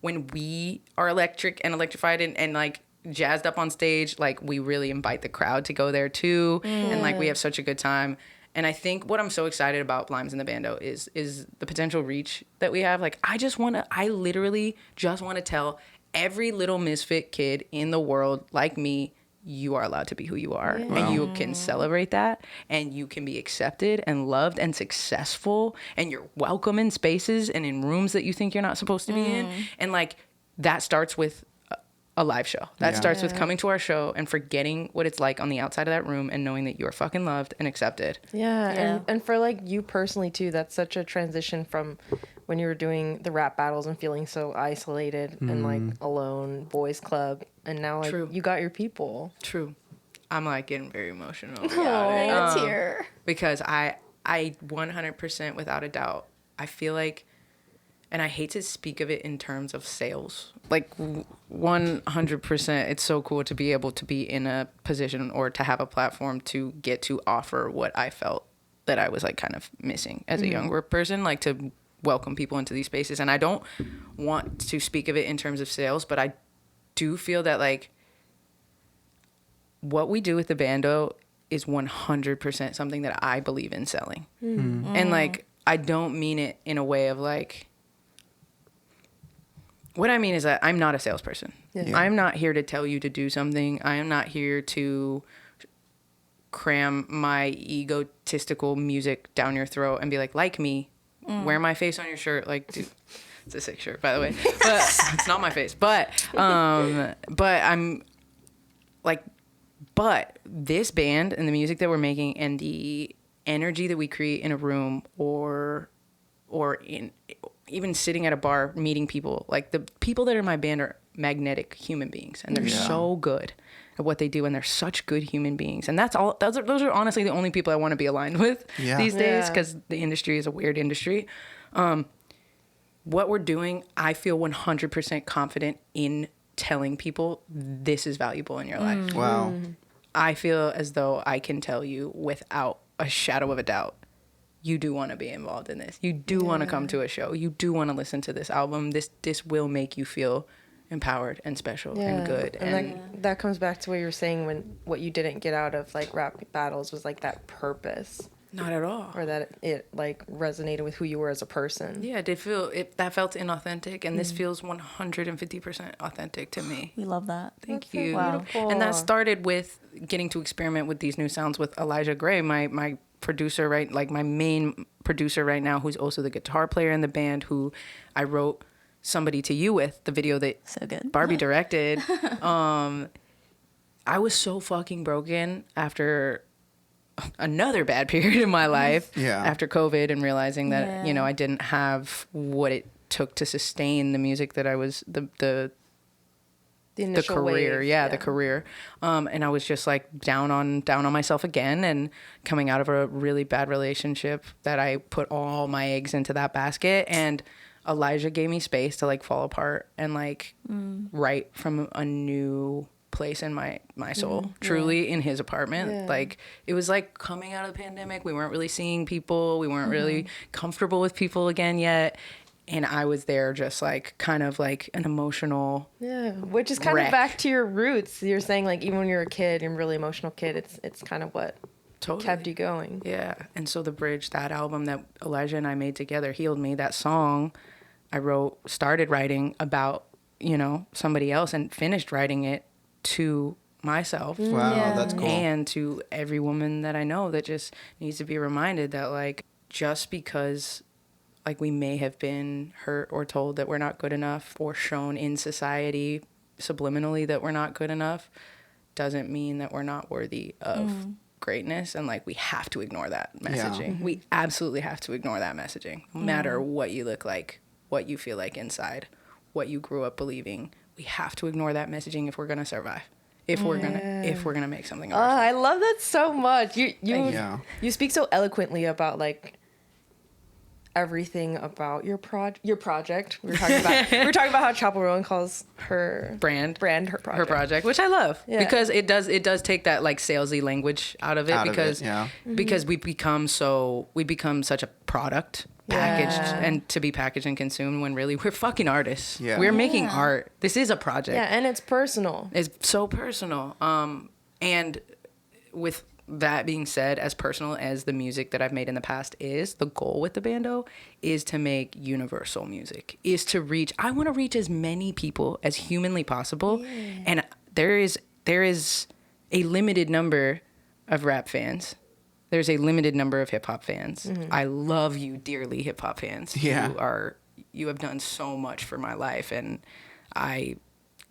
When we are electric and electrified and like jazzed up on stage, like we really invite the crowd to go there too, and like we have such a good time. And I think what I'm so excited about Blimes and the Bando is the potential reach that we have. Like I literally just want to tell every little misfit kid in the world like me, you are allowed to be who you are, and you can celebrate that, and you can be accepted and loved and successful, and you're welcome in spaces and in rooms that you think you're not supposed to be in. And like that starts with a live show. That starts with coming to our show and forgetting what it's like on the outside of that room and knowing that you're fucking loved and accepted. And for like you personally too, that's such a transition from when you were doing the rap battles and feeling so isolated and like alone, boys club, and now like you got your people. True. I'm like getting very emotional. Let's hear. Because I 100% without a doubt, I feel like, and I hate to speak of it in terms of sales, like 100%, it's so cool to be able to be in a position or to have a platform to get to offer what I felt that I was like kind of missing as a younger person, like to welcome people into these spaces. And I don't want to speak of it in terms of sales, but I do feel that like what we do with the Bando is 100% something that I believe in selling. And like, I don't mean it in a way of like, what I mean is that I'm not a salesperson. I'm not here to tell you to do something. I am not here to cram my egotistical music down your throat and be like me, wear my face on your shirt. Like, dude, it's a sick shirt, by the way. But it's not my face. But I'm like, but this band and the music that we're making and the energy that we create in a room or in even sitting at a bar meeting people, like the people that are in my band are magnetic human beings, and they're so good at what they do, and they're such good human beings. And that's all. Those are honestly the only people I want to be aligned with these days, because the industry is a weird industry. What we're doing, I feel 100% confident in telling people this is valuable in your life. Wow. I feel as though I can tell you without a shadow of a doubt, you do want to be involved in this. You do want to come to a show. You do want to listen to this album. This will make you feel empowered and special and good. And that comes back to what you were saying, when what you didn't get out of like rap battles was like that purpose. Not at all. Or that it like resonated with who you were as a person. Yeah, that felt inauthentic, and this feels 150% authentic to me. We love that. Thank you. Wow. Beautiful. And that started with getting to experiment with these new sounds with Elijah Gray, my producer, right? Like my main producer right now, who's also the guitar player in the band, who I wrote Somebody to You with, the video that So good. Barbie directed. I was so fucking broken after another bad period in my life after COVID, and realizing that, I didn't have what it took to sustain the music that I was, the initial career, wave. the career. And I was just like down on myself again, and coming out of a really bad relationship that I put all my eggs into that basket. And Elijah gave me space to like fall apart and like write from a new place in my soul, truly in his apartment. Like it was like coming out of the pandemic. We weren't really seeing people. We weren't really comfortable with people again yet. And I was there just like kind of like an emotional which is kind wreck. of back to your roots. You're saying like even when you're a kid, you're a really emotional kid, it's kind of what kept you going. Yeah. And so The Bridge, that album that Elijah and I made together, healed me. That song I started writing about, somebody else, and finished writing it to myself. Wow, that's cool. And to every woman that I know that just needs to be reminded that like, just because like we may have been hurt or told that we're not good enough, or shown in society subliminally that we're not good enough, doesn't mean that we're not worthy of greatness. And like, we have to ignore that messaging. We absolutely have to ignore that messaging, no matter what you look like, what you feel like inside, what you grew up believing. We have to ignore that messaging if we're gonna survive. If we're gonna make something of ourselves. I love that so much. You you. speak so eloquently about like everything about your project. We were talking about how Chapel Rowan calls her brand her project. which I love, because it does take that like salesy language out of it, because we become such a product packaged and to be packaged and consumed when really we're fucking artists. Yeah. We're making art. This is a project. Yeah, and it's personal. It's so personal. And with that being said, as personal as the music that I've made in the past is, the goal with the bando is to make universal music, is to reach, I want to reach as many people as humanly possible. And there is a limited number of rap fans. There's a limited number of hip hop fans. I love you dearly, hip hop fans. Yeah. You have done so much for my life, and I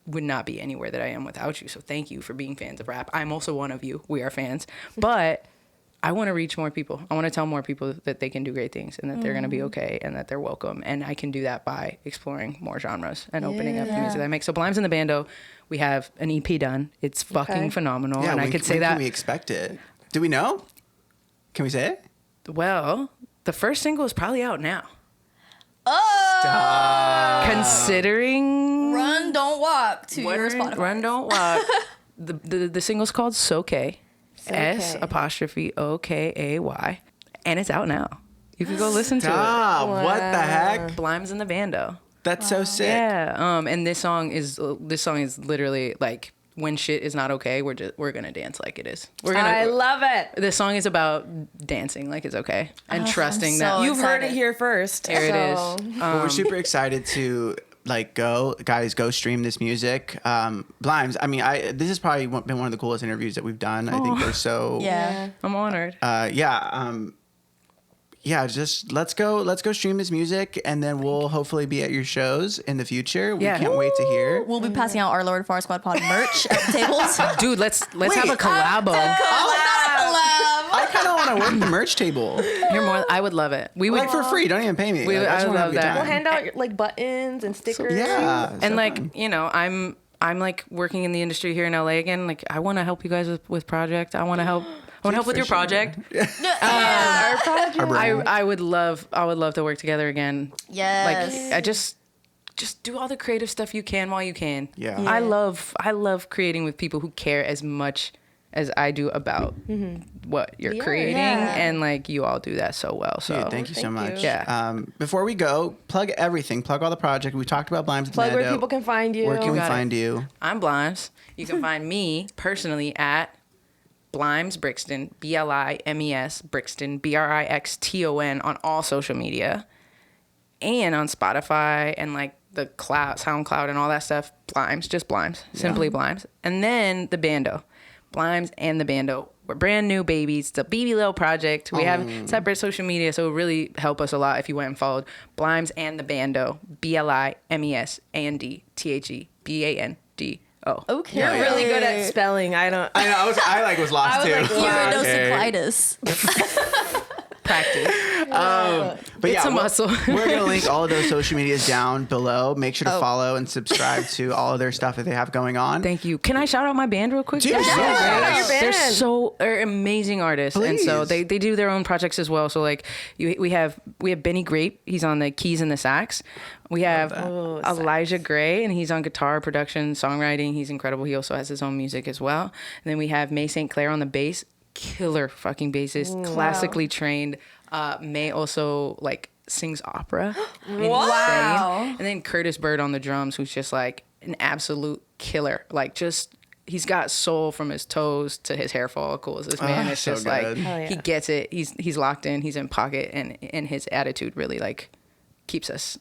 would not be anywhere that I am without you. So thank you for being fans of rap. I'm also one of you. We are fans. But I want to reach more people. I want to tell more people that they can do great things and that they're going to be okay and that they're welcome. And I can do that by exploring more genres and opening up the music that I make. So Blimes in the Bando, we have an EP done. It's fucking phenomenal. Yeah, and I could say that. Can we expect it? Do we know? Can we say it? Well, the first single is probably out now. Oh, Stop. Considering run, don't walk to your Spotify. Run, don't walk. The single's called Sokay. S''OKAY. And it's out now. You can go listen to it. Stop. What the heck? Blimes in the Bando. That's so sick. Yeah. And this song is literally like, when shit is not okay, we're gonna dance like it is. I love it. The song is about dancing like it's okay and trusting that You've heard it here first. Here it is. Well, we're super excited to go stream this music. Blimes. I mean, this has probably been one of the coolest interviews that we've done. I think they're so. Yeah. I'm honored. Just let's go stream this music, and then we'll hopefully be at your shows in the future. We can't wait to hear. We'll be passing out our Lord Far Squad Pod merch at the tables. Dude, let's have a collabo. I kind of want to work the merch table. I would love it. We would Like for free. Don't even pay me. I just I wanna have love a good that. time. We'll hand out like buttons and stickers. Yeah. and so like fun. I'm like working in the industry here in LA again. Like I want to help you guys with project. I want to help with your project. Our project. I would love to work together again. Yes. Like I just do all the creative stuff you can while you can. Yeah. I love creating with people who care as much as I do about what you're creating, and like you all do that so well. So Dude, thank you so much. Yeah. Before we go, plug everything. Plug all the project. We talked about Blimes. Plug where people can find you. Where can we Got it. find you? I'm Blimes. You can find me personally at Blimes Brixton, BLIMES Brixton, BRIXTON on all social media, and on Spotify and like the SoundCloud and all that stuff. Blimes, just Blimes, simply Blimes. And then the Bando, Blimes and the Bando. We're brand new babies. It's a baby little project. We have separate social media, so it would really help us a lot if you went and followed Blimes and the Bando, BLIMESANDTHEBANDO. Okay. You're really good at spelling. I know. I was lost too. Iridocyclitis. Practice. But It's a muscle. We're gonna link all of those social medias down below. Make sure to follow and subscribe to all of their stuff that they have going on. Thank you. Can I shout out my band real quick? Dude, They're amazing artists, and so Please. they do their own projects as well. So like we have Benny Grape. He's on the keys and the sax. We have Elijah Gray, and he's on guitar, production, songwriting. He's incredible. He also has his own music as well. And then we have May St. Clair on the bass. Killer fucking bassist, classically trained. May also like sings opera. Wow. And then Curtis Bird on the drums, who's just like an absolute killer. Like he's got soul from his toes to his hair follicles. This man is so just good. like he gets it. He's locked in. He's in pocket, and his attitude really like keeps us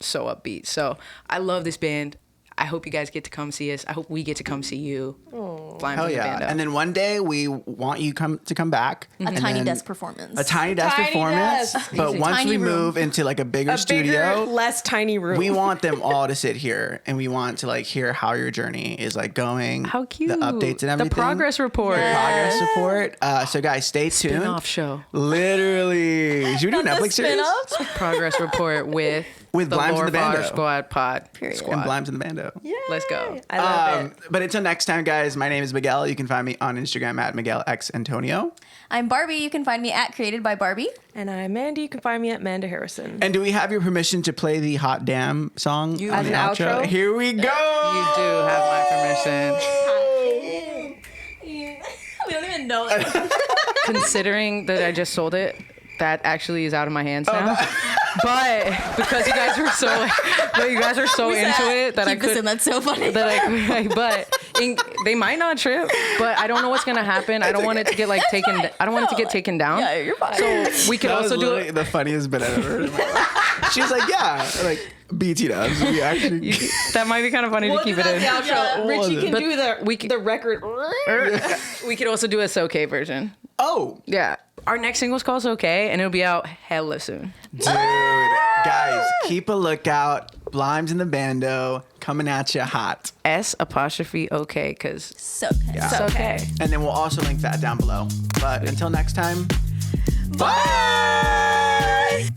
so upbeat. So I love this band. I hope you guys get to come see us. I hope we get to come see you. Blimes Hell in the yeah! Bando. And then one day we want you to come back. A tiny desk performance. A tiny desk Tiny performance. desk. But once Tiny we room. move into like a bigger studio, Bigger, less tiny room. we want them all to sit here, and we want to like hear how your journey is like going. How cute. The updates and everything. The progress report. Progress report. So guys, stay tuned. Spin-off show. Literally. Should we do a Netflix series? Progress report with With the Blimes in Lore the Bando. Fire Squad pod. Period. And Blimes in the Bando. Let's go. I love it. But until next time, guys, my name is Miguel. You can find me on Instagram at MiguelXAntonio. I'm Barbie. You can find me at Created by Barbie. And I'm Mandy. You can find me at Manda Harrison. And do we have your permission to play the Hot Damn song on As the an outro? Here we go. You do have my permission. We don't even know that. Considering that I just sold it, that actually is out of my hands now. But because you guys were so into it that I could. That's so funny. They might not trip, but I don't know what's gonna happen. I don't want it to get taken. I don't want it to get taken down. Yeah, you're fine. So we could That also was do literally it. the funniest bit I've ever heard in my life. She's like, yeah, like BT dubs. We actually. That might be kind of funny to keep it in. Richie can But do the record. We could also do a soke version. Oh, Yeah. Our next single's called Okay, and it'll be out hella soon. dude, guys, keep a lookout. Blimes in the bando coming at you hot. S''okay, because So Yeah. it's okay. And then we'll also link that down below. But until next time, bye.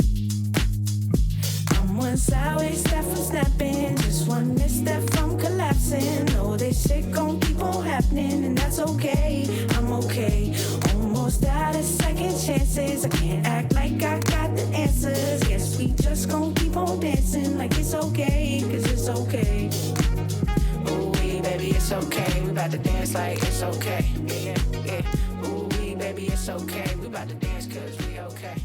I'm one sideways step from snapping, just one misstep from collapsing. No, this shit gon' keep on happening, and that's okay. I'm okay. Almost out of second chances. I can't act like I got the answers. Guess we just gon' keep on dancing like it's okay, 'cause it's okay. Ooh, baby, it's okay. We bout to dance like it's okay. Yeah, yeah, yeah. Ooh, baby, it's okay. We bout to dance 'cause we okay.